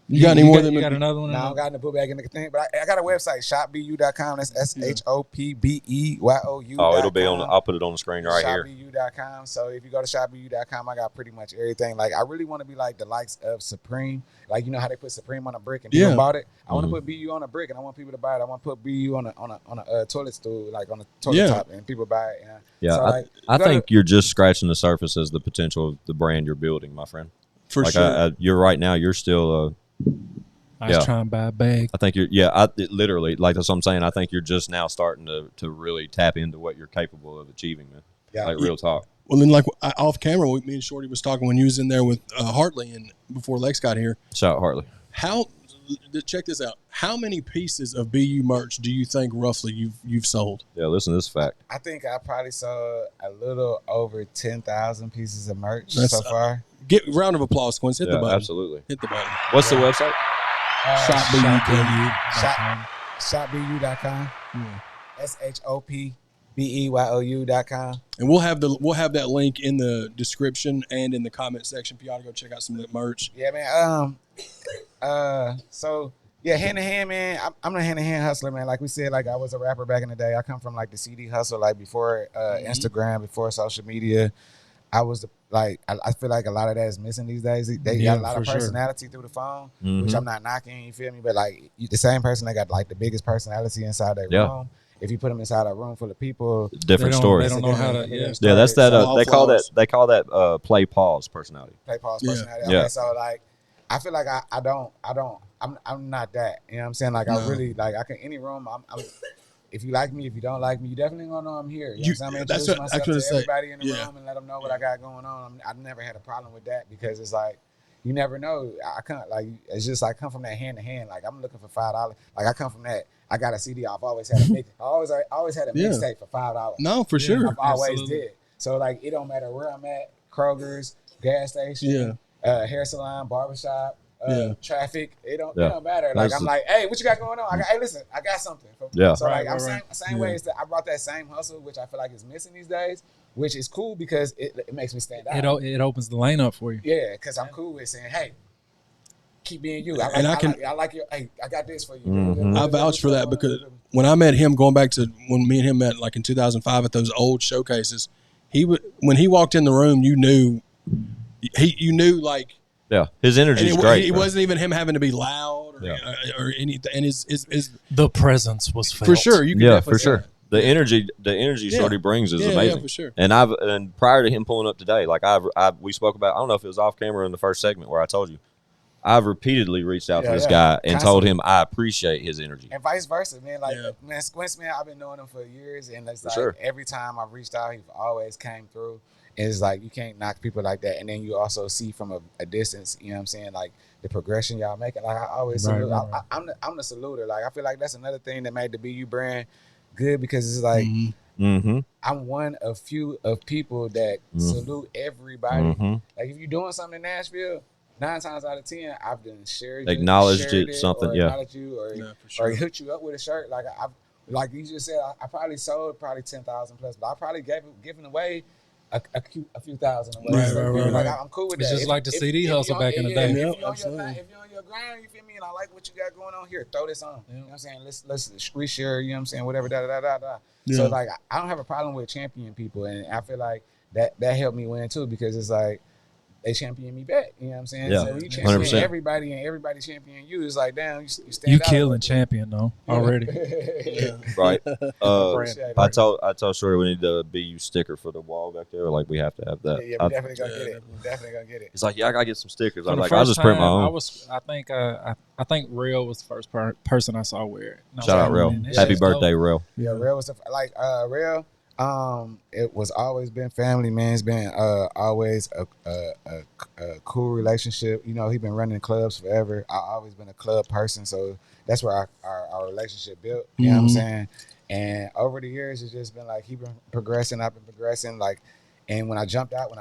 C: You got any more than
D: You got another one?
E: No, I don't got in the book bag in the thing, but I got a website, shopbu.com. That's shopbeyou.com.
B: Oh, it'll be on. I'll put it on the screen right here.
E: Shopbu.com. So if you go to shopbu.com, I got pretty much everything. Like I really want to be like the likes of Supreme. Like you know how they put Supreme on a brick and people bought it. I want to put BU on a brick and I want people to buy it. I want to put BU on a toilet stool, like on a toilet top, and people buy it.
B: Yeah,
E: so,
B: I think you're just scratching the surface as the potential of the brand you're building, my friend.
C: For sure.
B: You're right now. You're still.
D: I was trying to buy a bag.
B: I think you're. Literally, like that's what I'm saying. I think you're just now starting to really tap into what you're capable of achieving, man. Yeah, like real talk.
C: Well, then, like off camera, me and Shorty was talking when you was in there with Hartley and before Lex got here.
B: Shout out Hartley.
C: Check this out. How many pieces of BU merch do you think roughly you've sold?
B: Yeah, listen to this fact.
E: I think I probably sold a little over 10,000 pieces of merch so far.
C: Get round of applause, Quince. Hit the button.
B: Absolutely.
C: Hit the button.
B: What's the website?
E: Shopbeyou.com. shopbeyou.com.
C: And we'll have that link in the description and in the comment section for y'all to go check out some of the merch.
E: Yeah, man. So yeah, hand in hand, man. I'm a hand in hand hustler, man. Like we said, like I was a rapper back in the day. I come from like the CD hustle, like before Instagram, before social media. I was I feel like a lot of that is missing these days. They got a lot of personality through the phone, which I'm not knocking. You feel me? But like the same person that got like the biggest personality inside their room. If you put them inside a room full of people,
B: different stories.
D: They don't know how to.
B: Yeah, that's that. They call that play pause personality.
E: Play pause personality. Okay, so like, I feel like I'm not that. You know what I'm saying? Like I really like I can any room. I'm if you like me, if you don't like me, you definitely gonna know I'm here. You know what I'm saying? Introduce myself to everybody in the room and let them know what I got going on. I've never had a problem with that because it's like you never know. I can't like it's just like come from that hand to hand. Like I'm looking for $5. Like I come from that. I got a CD. I've always had a mix. I always had a mixtape for $5.
C: No, for sure.
E: I've always did. So like it don't matter where I'm at. Kroger's, gas station, hair salon, barbershop. Traffic, it don't matter. Like I'm like, hey, what you got going on? Hey, listen, I got something. So like I'm same way is that I brought that same hustle, which I feel like is missing these days, which is cool because it makes me stand out.
D: It opens the lane up for you.
E: Yeah, because I'm cool with saying, hey, keep being you. I like your. Hey, I got this for you.
B: Mm-hmm.
C: I vouch for that because when I met him, going back to when me and him met, like in 2005 at those old showcases, when he walked in the room, you knew like.
B: Yeah, his energy is great.
C: It wasn't even him having to be loud or anything. And his
D: the presence was felt.
C: For sure. You could
B: for sure. The energy Shorty brings is amazing.
C: Yeah, for sure.
B: And prior to him pulling up today, like we spoke about. I don't know if it was off camera in the first segment where I told you. I've repeatedly reached out to this guy and told him I appreciate his energy.
E: And vice versa, man. Like, man, Squints, man, I've been knowing him for years. And it's every time I've reached out, he always came through. And it's like, you can't knock people like that. And then you also see from a distance, you know what I'm saying, like the progression y'all making. Like, I always salute. I'm the saluter. Like, I feel like that's another thing that made the BU brand good because it's like, I'm one of few of people that salute everybody. Like, if you're doing something in Nashville, 9 times out of 10, I've been shared it,
B: acknowledged something,
E: acknowledged you, or hooked you up with a shirt. Like like you just said, I probably sold 10,000 plus, but I probably given away a few thousand away.
C: Right.
E: Like I'm cool with that.
D: It's just like the CD hustle back in the day.
E: If you're on your grind, you feel me, and I like what you got going on here, throw this on. You know what I'm saying? Let's reshare. You know what I'm saying? Whatever. So like, I don't have a problem with championing people, and I feel like that helped me win too because it's like. They champion me back, you know what I'm saying?
B: Yeah,
E: so you champion
B: 100%.
E: everybody and everybody champion you. It's like, damn, you stand
D: You
E: out.
D: killing champion though already.
B: Right. I told Shorty we need the BU sticker for the wall back there. Like we have to have that.
E: Yeah, we definitely gonna get it. Definitely gonna get it.
B: He's like, yeah, I gotta get some stickers. I'm like,
D: I'll
B: just print my own.
D: I think Real was the first person I saw wear it.
B: Shout out Real. Happy birthday, Real.
E: Yeah, Real was Real. It was always been family, man. It's been always a cool relationship. You know, he been running clubs forever. I always been a club person, so that's where our relationship built. You know what I'm saying? And over the years, it's just been like he been progressing, I've been progressing. Like And when I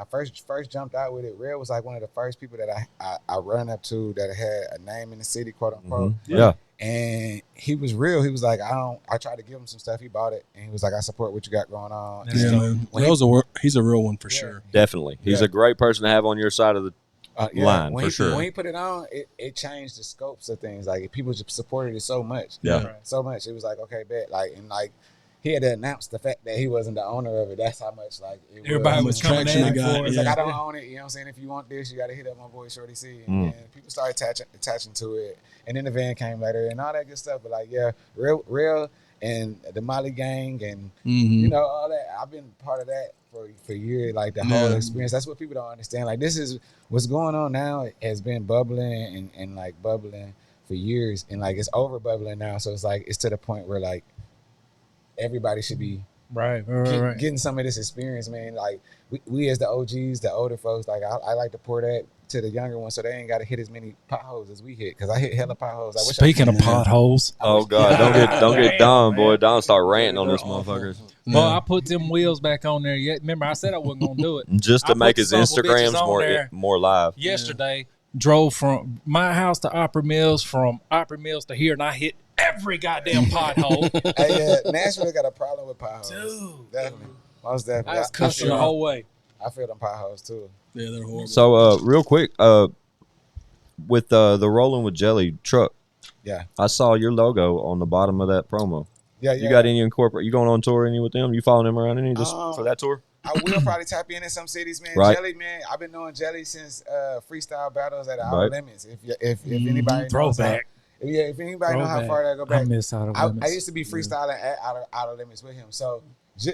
E: first jumped out with it, Real was like one of the first people that I run up to that had a name in the city, quote unquote.
B: Yeah.
E: And he was real. He was like, I tried to give him some stuff. He bought it, and he was like, I support what you got going on.
C: Yeah, man. He's a real one for sure.
B: Definitely. He's a great person to have on your side of the line, for sure.
E: When he put it on, it changed the scopes of things. Like, people just supported it so much.
B: Yeah.
E: So much. It was like, okay, bet. Like, and like, he had to announce the fact that he wasn't the owner of it. That's how much, like,
D: everybody was coming in for it.
E: It's like, I don't own it. You know what I'm saying? If you want this, you got to hit up my boy Shorty C. And people started attaching to it. And then the van came later and all that good stuff. But, like, yeah, real and the Molly gang and, you know, all that. I've been part of that for years, like, the whole experience. That's what people don't understand. Like, this is what's going on now. It has been bubbling and like, bubbling for years. And, like, it's over bubbling now. So it's, like, it's to the point where, like, everybody should be getting some of this experience, man. Like, we as the OGs, the older folks, like, I like to pour that to the younger ones so they ain't got to hit as many potholes as we hit, because I hit hella potholes.
D: Speaking of potholes.
B: Oh, God. Don't get Don, boy. Don start ranting on this motherfuckers.
D: Well, I put them wheels back on there. Remember, I said I wasn't going to do it.
B: Just to make his Instagrams more live.
D: Yesterday, drove from my house to Opera Mills, from Opera Mills to here, and I hit every goddamn pothole.
E: Hey, Nashville got a problem with potholes. Dude. Definitely. Most definitely.
D: I was cussing the whole way.
E: I feel them potholes, too.
C: Yeah, they're horrible.
B: So, real quick, with the Rolling with Jelly truck, I saw your logo on the bottom of that promo.
E: Yeah.
B: You got any you going on tour any with them? You following them around any for that tour?
E: I will probably tap in some cities, man.
B: Right.
E: Jelly, man. I've been knowing Jelly since freestyle battles at Outer Limits. If anybody
D: throwback.
E: If anybody know how far that go back.
D: I miss Outer Limits.
E: I used to be freestyling at Outer Limits with him. So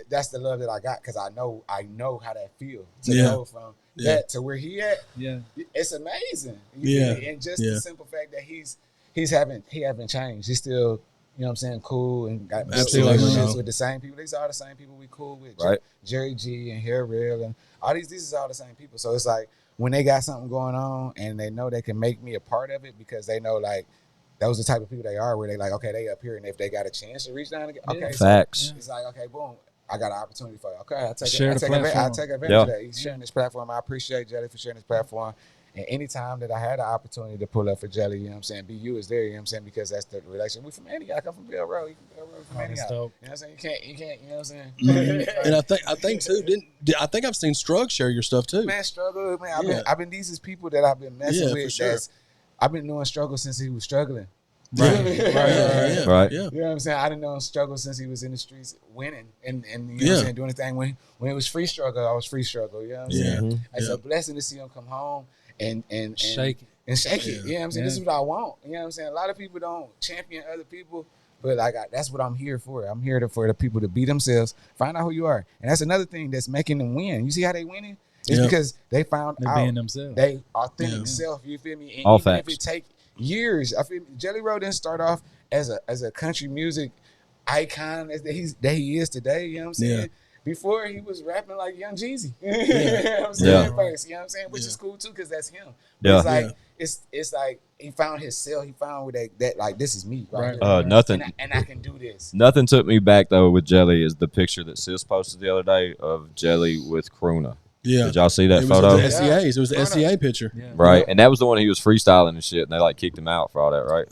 E: that's the love that I got, because I know how that feels to go from that to where he at. Yeah, it's amazing. And just the simple fact that he haven't changed. He's still, you know what I'm saying, cool and got relationships with the same people. These are the same people we cool with.
B: Right.
E: Jerry G and Hair Real and all these is all the same people. So it's like, when they got something going on and they know they can make me a part of it, because they know, like, those are the type of people they are, where they like, okay, they up here, and if they got a chance to reach down and get, okay,
B: facts.
E: So it's like, okay, boom, I got an opportunity for you. Okay, I'll take advantage of that. He's sharing this platform. I appreciate Jelly for sharing this platform. And anytime that I had an opportunity to pull up for Jelly, you know what I'm saying, BU is there, you know what I'm saying, because that's the relation. We from Antioch, I'm from Bill Road. You from Bill Road, from Antioch. You know what I'm saying? You can't, you know what I'm saying?
C: And I think too, I think I've seen Strug share your stuff too.
E: Man, Struggle, man, I've been these is people that I've been messing with. Sure. I've been knowing Struggle since he was struggling.
C: Right.
B: Right.
E: You know what I'm saying? I didn't know him struggle since he was in the streets winning and you know what I'm saying, doing the thing. When it was free struggle, I was free struggle. You know what I'm saying? It's a blessing to see him come home and
D: shake it.
E: And shake it. You know what I'm saying? This is what I want. You know what I'm saying? A lot of people don't champion other people, but like that's what I'm here for. I'm here for the people to be themselves, find out who you are. And that's another thing that's making them win. You see how they winning? It's because they found out
D: being themselves.
E: They authentic self, you feel me? And
B: all
E: even
B: facts.
E: if it take years, I feel Jelly Roll didn't start off as a country music icon that he is today, you know what I'm saying? Yeah. Before he was rapping like Young Jeezy. You know what I'm saying? First, you know what I'm saying? Which is cool too, because that's him. But it's like he found himself, he found with that like, this is me, right?
B: Nothing
E: and I can do this.
B: Nothing took me back though with Jelly is the picture that Sis posted the other day of Jelly with Kruna.
C: Yeah.
B: Did y'all see that photo?
C: It was the SCAs. It was the SCA picture. Yeah.
B: Right. And that was the one he was freestyling and shit, and they like kicked him out for all that, right?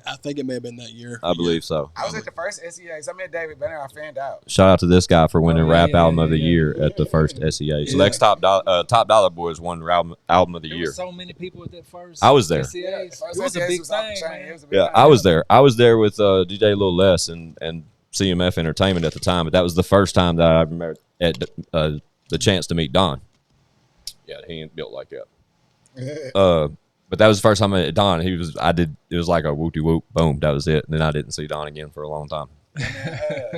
C: I think it may have been that year.
B: I believe so.
E: I was at the first SCAs. I met David Benner. I fanned out.
B: Shout out to this guy for winning Rap Album of the Year at the first SCA. So Lex TopDollar Boys won Album of the Year.
D: There were so many people at that first.
B: I was there.
D: SCAs. It was a big thing, man.
B: Yeah, I was there. I was there with DJ Lil Les and CMF Entertainment at the time, but that was the first time that I ever had the chance to meet Don. Yeah, he ain't built like that. But that was the first time I met Don. It was like a whoopty whoop, boom, that was it. And then I didn't see Don again for a long time.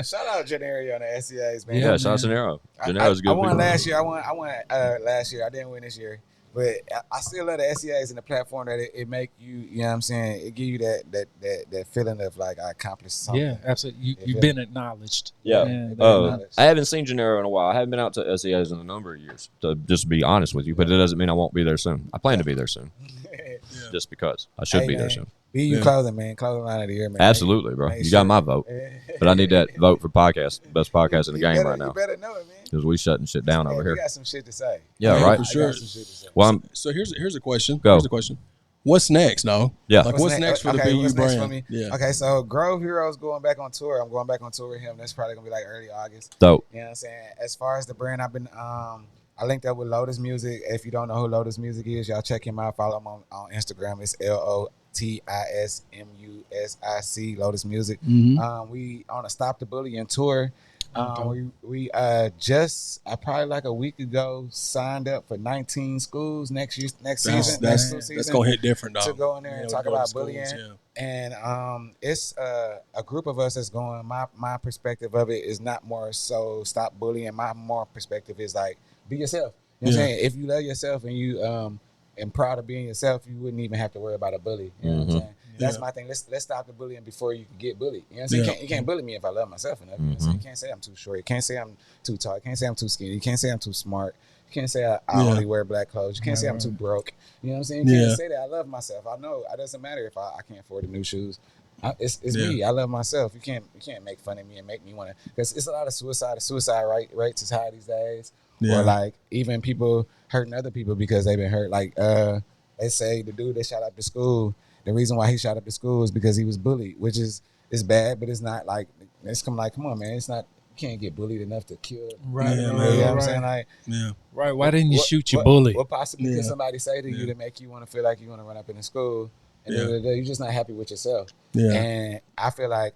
E: Shout out Gennaro on the SCAs, man.
B: Yeah, shout out Gennaro. Gennaro's good.
E: I won last year. I won last year. I didn't win this year. But I still love the SCAs and the platform that it make you, you know what I'm saying, it give you that feeling of like I accomplished something.
D: Yeah, absolutely. You've been acknowledged.
B: Yeah. I haven't seen Gennaro in a while. I haven't been out to SCAs in a number of years, to just be honest with you, but it doesn't mean I won't be there soon. I plan to be there soon. Just because. I should be there soon.
E: BU Clothing, man. Clothing line of the year, man.
B: Absolutely, bro. You got my vote. But I need that vote for podcast. Best podcast in the game right now.
E: You better know it, man.
B: because we shutting shit down over
E: We
B: here.
E: got some shit to say.
B: Yeah,
C: Yeah,
B: right.
C: for sure.
B: Well,
C: So here's a question.
B: Go.
C: Here's a question. What's next, no?
B: Yeah.
C: Like what's next for the
E: okay,
C: BU
E: what's next for
C: brand?
E: me?
C: Yeah.
E: Okay, so Grove Heroes going back on tour. I'm going back on tour with him. That's probably gonna be like early August.
B: Dope.
E: You know what I'm saying? As far as the brand, I've been I linked up with Lotus Music. If you don't know who Lotus Music is, y'all check him out. Follow him on Instagram. It's LOTISMUSIC, Lotus Music.
C: Mm-hmm.
E: We on a Stop the Bullying tour. We just probably like a week ago signed up for 19 schools next season. Next school season.
C: That's gonna hit different, dog.
E: To go in there and talk about bullying.
C: Yeah.
E: And it's a group of us that's going. My perspective of it is not more so stop bullying. My more perspective is like be yourself. You know what I'm saying? If you love yourself and you and proud of being yourself, you wouldn't even have to worry about a bully. You know what I'm saying? That's my thing. Let's stop the bullying before you can get bullied. You know what I'm saying? You can't bully me if I love myself enough. You know what I'm saying? You can't say I'm too short. You can't say I'm too tall. You can't say I'm too skinny. You can't say I'm too smart. You can't say I only wear black clothes. You can't say I'm too broke. You know what I'm saying? You can't say that. I love myself. I know it doesn't matter if I can't afford the new shoes. It's me. I love myself. You can't make fun of me and make me want to, because it's a lot of suicide rates is high these days. Or like even people hurting other people because they've been hurt. Like they say the dude that shot up the school, the reason why he shot up the school is because he was bullied, which is bad, but it's not like come on, man. It's not, you can't get bullied enough to kill.
D: Right.
E: You know what I'm saying? Like,
D: right. Why didn't you shoot your bully?
E: What possibly could somebody say to you to make you want to feel like you want to run up in the school? And you're just not happy with yourself. And I feel like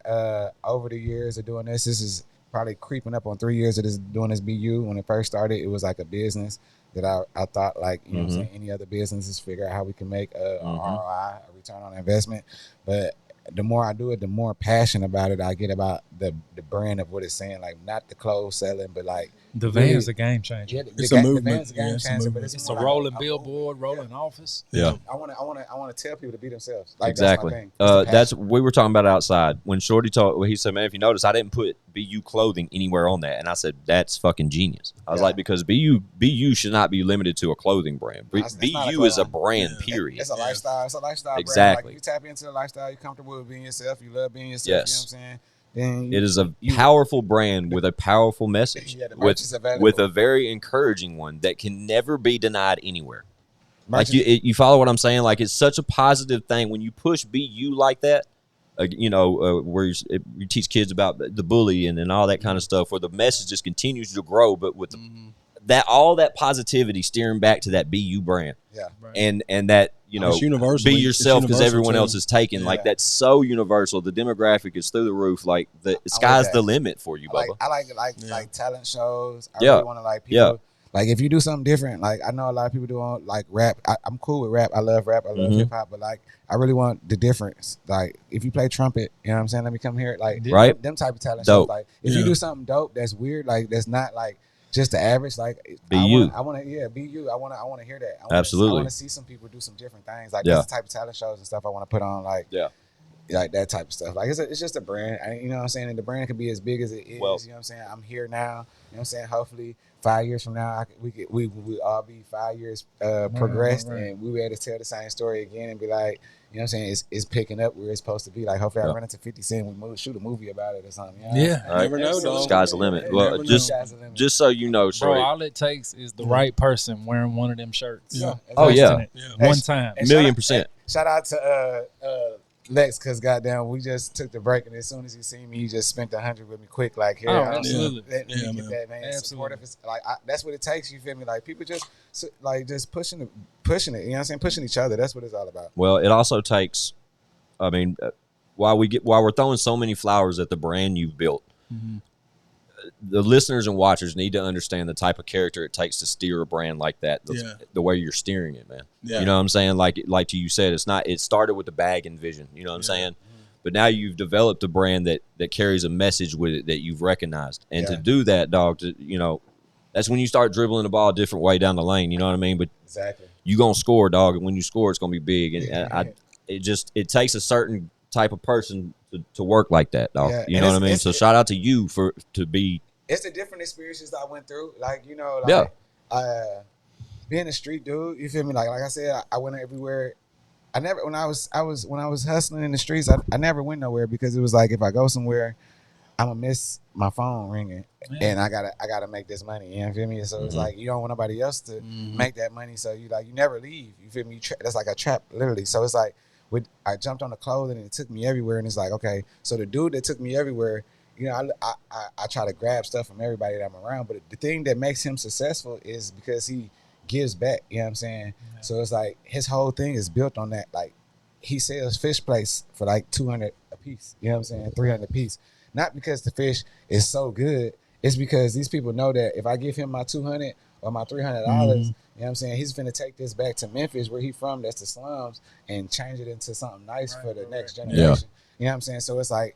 E: over the years of doing this is probably creeping up on 3 years of doing this BU. When it first started, it was like a business that I thought, like, you know what I'm saying, any other businesses figure out how we can make a ROI, a return on investment. But the more I do it, the more passion about it I get about the brand of what it's saying. Like, not the clothes selling, but like
D: the van's a game changer.
E: Yeah,
C: it's a movement.
E: The van's a game changer, but
D: it's a rolling billboard, rolling office.
B: Yeah.
E: I want to tell people to be themselves. Like,
B: exactly.
E: That's my thing.
B: We were talking about outside when Shorty talked. Well, he said, "Man, if you notice, I didn't put BU clothing anywhere on that," and I said, "That's fucking genius." I was like, because BU should not be limited to a clothing brand. BU is a brand. Period.
E: It's a lifestyle. It's a lifestyle
B: exactly.
E: brand. Like, if you tap into a lifestyle, you're comfortable with being yourself. You love being yourself.
B: Yes.
E: You know what I'm saying? Then
B: it is a powerful brand with a powerful message, with a very encouraging one that can never be denied anywhere. Like you follow what I'm saying? Like, it's such a positive thing when you push BU like that. Where you teach kids about the bullying and all that kind of stuff, where the message just continues to grow, but with all that positivity steering back to that BU brand.
E: Yeah.
B: And that, be yourself because everyone else is taken. Like, that's so universal. The demographic is through the roof. Like, the sky's the limit for you, Bubba.
E: I like talent shows. I really want to like people. Yeah. Like, if you do something different, like, I know a lot of people do on like rap. I'm cool with rap. I love rap. I love hip hop. But like, I really want the difference. Like, if you play trumpet, you know what I'm saying? Let me come here. Like, them type of talent shows. Like, if you do something dope, that's weird. Like, that's not like just the average. Like,
B: be you.
E: I want to be you. I want to hear that.
B: Absolutely.
E: I want to see some people do some different things. Like, that's the type of talent shows and stuff I want to put on. Like, like that type of stuff. Like, it's just a brand. You know what I'm saying? And the brand can be as big as it is. You know what I'm saying? I'm here now. You know what I'm saying? Hopefully 5 years from now, we all be 5 years progressed, and we were able to tell the same story again and be like, you know what I'm saying? It's picking up where it's supposed to be. Like, hopefully I run into 50 Cent and we shoot a movie about it or something. You know?
C: Never know, dog.
B: Sky's the limit. Well, just so you know, Shorty.
D: Bro, all it takes is the right person wearing one of them shirts.
E: Yeah.
D: One time.
B: $1,000,000%.
E: Shout out to Lex, because goddamn, we just took the break, and as soon as he seen me, he just spent 100 with me quick. Like, here,
D: absolutely.
E: Let me get that, man. Supportive. Like, that's what it takes. You feel me? Like, people just pushing it. You know what I'm saying? Pushing each other. That's what it's all about.
B: Well, it also takes. I mean, while we're throwing so many flowers at the brand you've built, the listeners and watchers need to understand the type of character it takes to steer a brand like that. The way you're steering it, man. You know what I'm saying? Like you said, it started with the bag and vision. You know what I'm saying? But now you've developed a brand that carries a message with it that you've recognized. And to do that, dog, that's when you start dribbling the ball a different way down the lane. You know what I mean? But you're going to score, dog. And when you score, it's going to be big. And it takes a certain type of person to work like that, dog. You know what I mean? So shout out to you to be.
E: It's the different experiences I went through. Like, being a street dude, you feel me? Like I said, I went everywhere. I when I was hustling in the streets, I never went nowhere because it was like, if I go somewhere, I'm gonna miss my phone ringing, and I gotta make this money. You know, feel me? So it's like you don't want nobody else to make that money, so you never leave. You feel me? That's like a trap, literally. So it's like I jumped on the clothing and it took me everywhere, and it's like, okay, so the dude that took me everywhere, you know, I try to grab stuff from everybody that I'm around, but the thing that makes him successful is because he gives back. You know what I'm saying? Yeah. So it's like his whole thing is built on that. Like he sells fish plates for like 200 a piece. You know what I'm saying? 300 a piece. Not because the fish is so good. It's because these people know that if I give him my 200 or my $300, you know what I'm saying, he's finna take this back to Memphis, where he from, that's the slums, and change it into something nice for the next generation. Yeah. You know what I'm saying? So it's like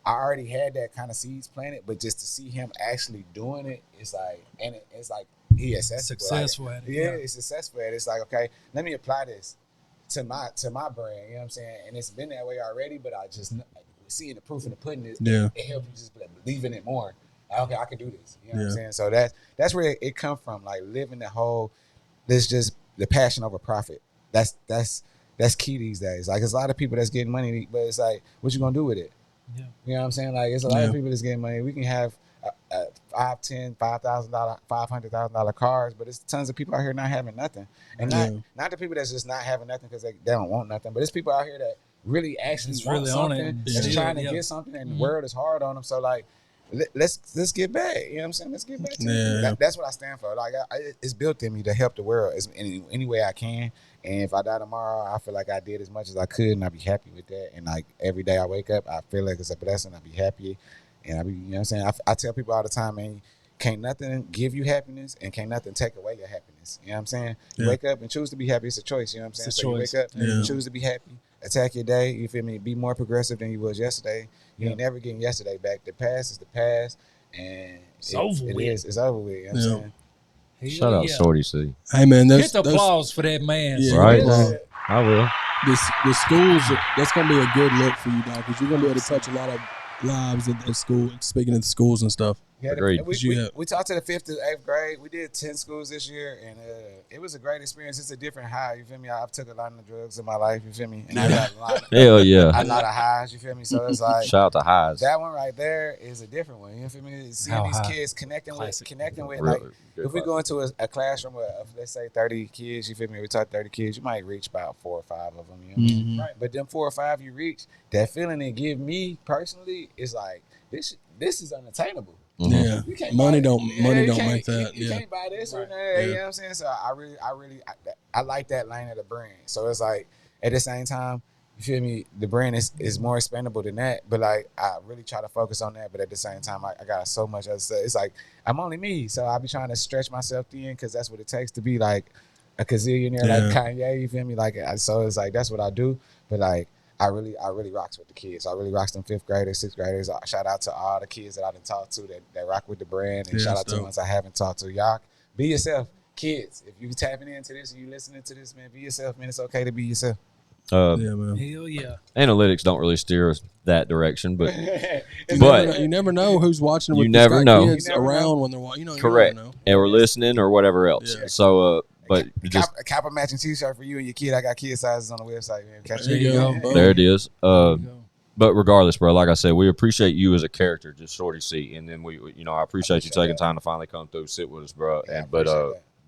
E: I already had that kind of seeds planted, but just to see him actually doing it, it's like, and it's like he is successful at it. Yeah, he's successful at it. It's like, okay, let me apply this to my brand. You know what I'm saying? And it's been that way already, but I just seeing the proof in the pudding is it helps you just believe in it more. Okay, I can do this. You know what I'm saying? So that's where it come from. Like living the whole, this just the passion over profit. That's key these days. Like there's a lot of people that's getting money, but it's like, what you gonna do with it? Yeah. You know what I'm saying? Like it's a lot of people that's getting money. We can have $5,000, $10,000, $500,000 cars, but it's tons of people out here not having nothing. And not the people that's just not having nothing because they don't want nothing, but it's people out here that really actually want really something, that's trying to get something, and the world is hard on them. So like, let's get back. You know what I'm saying? Let's get back to it. That's what I stand for. Like it's built in me to help the world in any way I can. And if I die tomorrow, I feel like I did as much as I could, and I'd be happy with that. And like every day I wake up, I feel like it's a blessing. I'd be happy, and you know what I'm saying? I tell people all the time, man, can't nothing give you happiness, and can't nothing take away your happiness. You know what I'm saying? You wake up and choose to be happy. It's a choice. You know what I'm saying? So you wake up and choose to be happy. Attack your day. You feel me? Be more progressive than you was yesterday. You ain't never getting yesterday back. The past is the past, and it's over with. It's over with. You know what I'm saying?
B: Shout out Shorty C.
C: Hey man,
D: hit the applause for that man.
B: Yeah, right? I will.
C: The schools, that's gonna be a good look for you, dog, because you're gonna be able to touch a lot of lives at school. Speaking of the schools and stuff.
E: Yeah, we talked to the 5th to 8th grade. We did 10 schools this year, and it was a great experience. It's a different high. You feel me? I've took a lot of drugs in my life. You feel me? And I got a lot of highs. You feel me? So it's like
B: shout out to highs.
E: That one right there is a different one. You feel me? Seeing these kids connecting with like if we go into a classroom of let's say 30 kids. You feel me? We talk 30 kids. You might reach about 4 or 5 of them. You know what I mean? Right. But them 4 or 5 you reach, that feeling it give me personally is like this is unattainable.
C: Yeah, money don't make that.
E: You can't buy this or that. You know what I'm saying? So I like that lane of the brand. So it's like at the same time, you feel me? The brand is more expendable than that. But like I really try to focus on that. But at the same time, I got so much other stuff. It's like I'm only me, so I be trying to stretch myself thin because that's what it takes to be like a gazillionaire like Kanye. You feel me? Like so it's like that's what I do. But like. I really rocks with the kids. I really rocks them 5th graders, 6th graders. Shout out to all the kids that I done talked to that rock with the brand, and shout out to the ones I haven't talked to. Y'all be yourself, kids. If you tapping into this and you listening to this, man, be yourself, man. It's okay to be yourself.
C: Man.
D: Hell yeah.
B: Analytics don't really steer us that direction, but
C: you never know who's watching.
B: You never know.
C: Kids around when they're watching.
B: Correct.
C: You never know.
B: And we're listening or whatever else. Yeah. So, but just
E: a Kappa matching T-shirt for you and your kid. I got kid sizes on the website, man.
C: There you go.
B: There it is. But regardless, bro, like I said, we appreciate you as a character, just Shorty C, and then I appreciate you taking time to finally come through, sit with us, bro. Yeah, but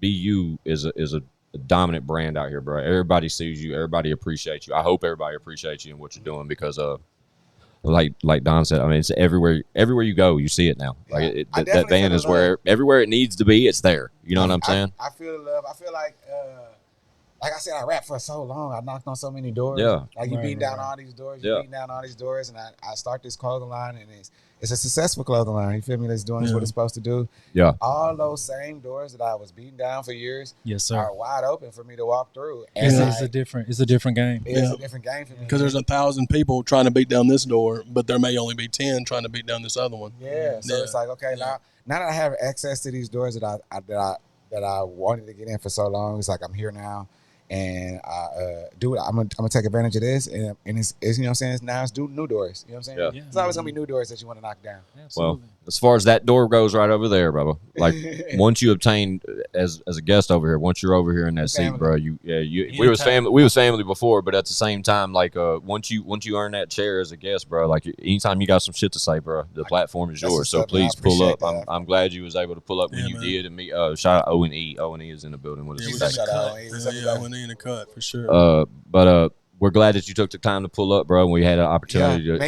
B: BU is a dominant brand out here, bro. Everybody sees you, everybody appreciates you. I hope everybody appreciates you and what you're doing because like Don said, I mean, it's everywhere you go, you see it now. Like that van is everywhere it needs to be, it's there. You know what I'm saying?
E: I feel the love. I feel like I said, I rapped for so long. I knocked on so many doors.
B: Yeah.
E: Like you beating down all these doors. You beating down all these doors, and I start this clothing line, and it's a successful clothing line. You feel me? That's doing what it's supposed to do.
B: Yeah.
E: All those same doors that I was beating down for years,
D: yes, sir,
E: are wide open for me to walk through.
D: And it's a different game.
E: It's a different game for me.
C: Because there's 1,000 people trying to beat down this door, but there may only be 10 trying to beat down this other one.
E: Yeah. So it's like, okay, now that I have access to these doors that I wanted to get in for so long, it's like I'm here now. And do it. I'm gonna take advantage of this, and it's you know what I'm saying. Now it's new doors. You know what I'm saying?
B: Yeah.
E: It's always gonna be new doors that you want to knock down.
D: Absolutely.
B: Well, as far as that door goes, right over there, brother. Like once you obtain as a guest over here, once you're over here in that seat, bro, we was family before, but at the same time, like once you earn that chair as a guest, bro, like anytime you got some shit to say, bro, the platform is yours. So please pull up. I'm glad you was able to pull up when you did, and me shout out O&E. O&E is in the building with us.
C: Shout out O&E in the cut for sure.
B: But we're glad that you took the time to pull up, bro, and we had an opportunity to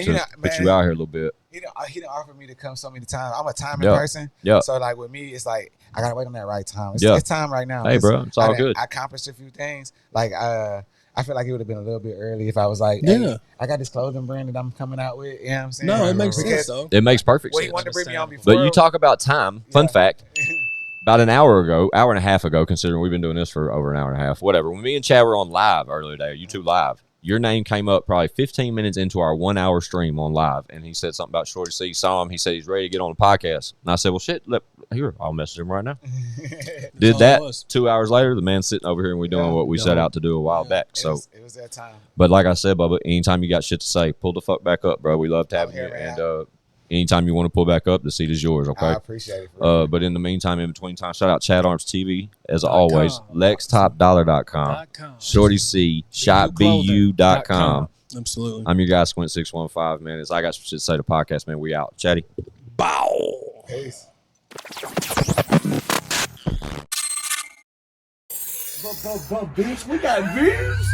B: put you out here a little bit.
E: He didn't offer me to come so many times. I'm a timing person.
B: Yeah.
E: So like with me, it's like I gotta wait on that right time. It's time right now.
B: Hey, bro, it's all good.
E: I accomplished a few things. Like I feel like it would have been a little bit early if I was like, hey, I got this clothing brand that I'm coming out with. You know what I'm saying?
C: No, it makes sense though.
B: It makes perfect sense.
E: He wanted to bring me on before.
B: But you talk about time. Fun fact. About an hour and a half ago, considering we've been doing this for over an hour and a half, whatever. When me and Chad were on live earlier today, YouTube live, your name came up probably 15 minutes into our 1 hour stream on live, and he said something about Shorty C. Saw him. He said he's ready to get on the podcast. And I said, well, shit, here, I'll message him right now. Did that. 2 hours later, the man's sitting over here, and we're doing what we set out to do a while back. So
E: it was that time.
B: But like I said, Bubba, anytime you got shit to say, pull the fuck back up, bro. We love having you. And anytime you want to pull back up, the seat is yours, okay?
E: I appreciate it.
B: But in the meantime, in between time, shout out ChadArmesTV, as always, LexTopDollar.com, Shorty C, ShopBU.com.
C: Absolutely.
B: I'm your guy, Squint615, man. As I got some shit to say to the podcast, man, we out. Chaddy.
C: Bow.
E: Peace.
A: Bitch, we got views.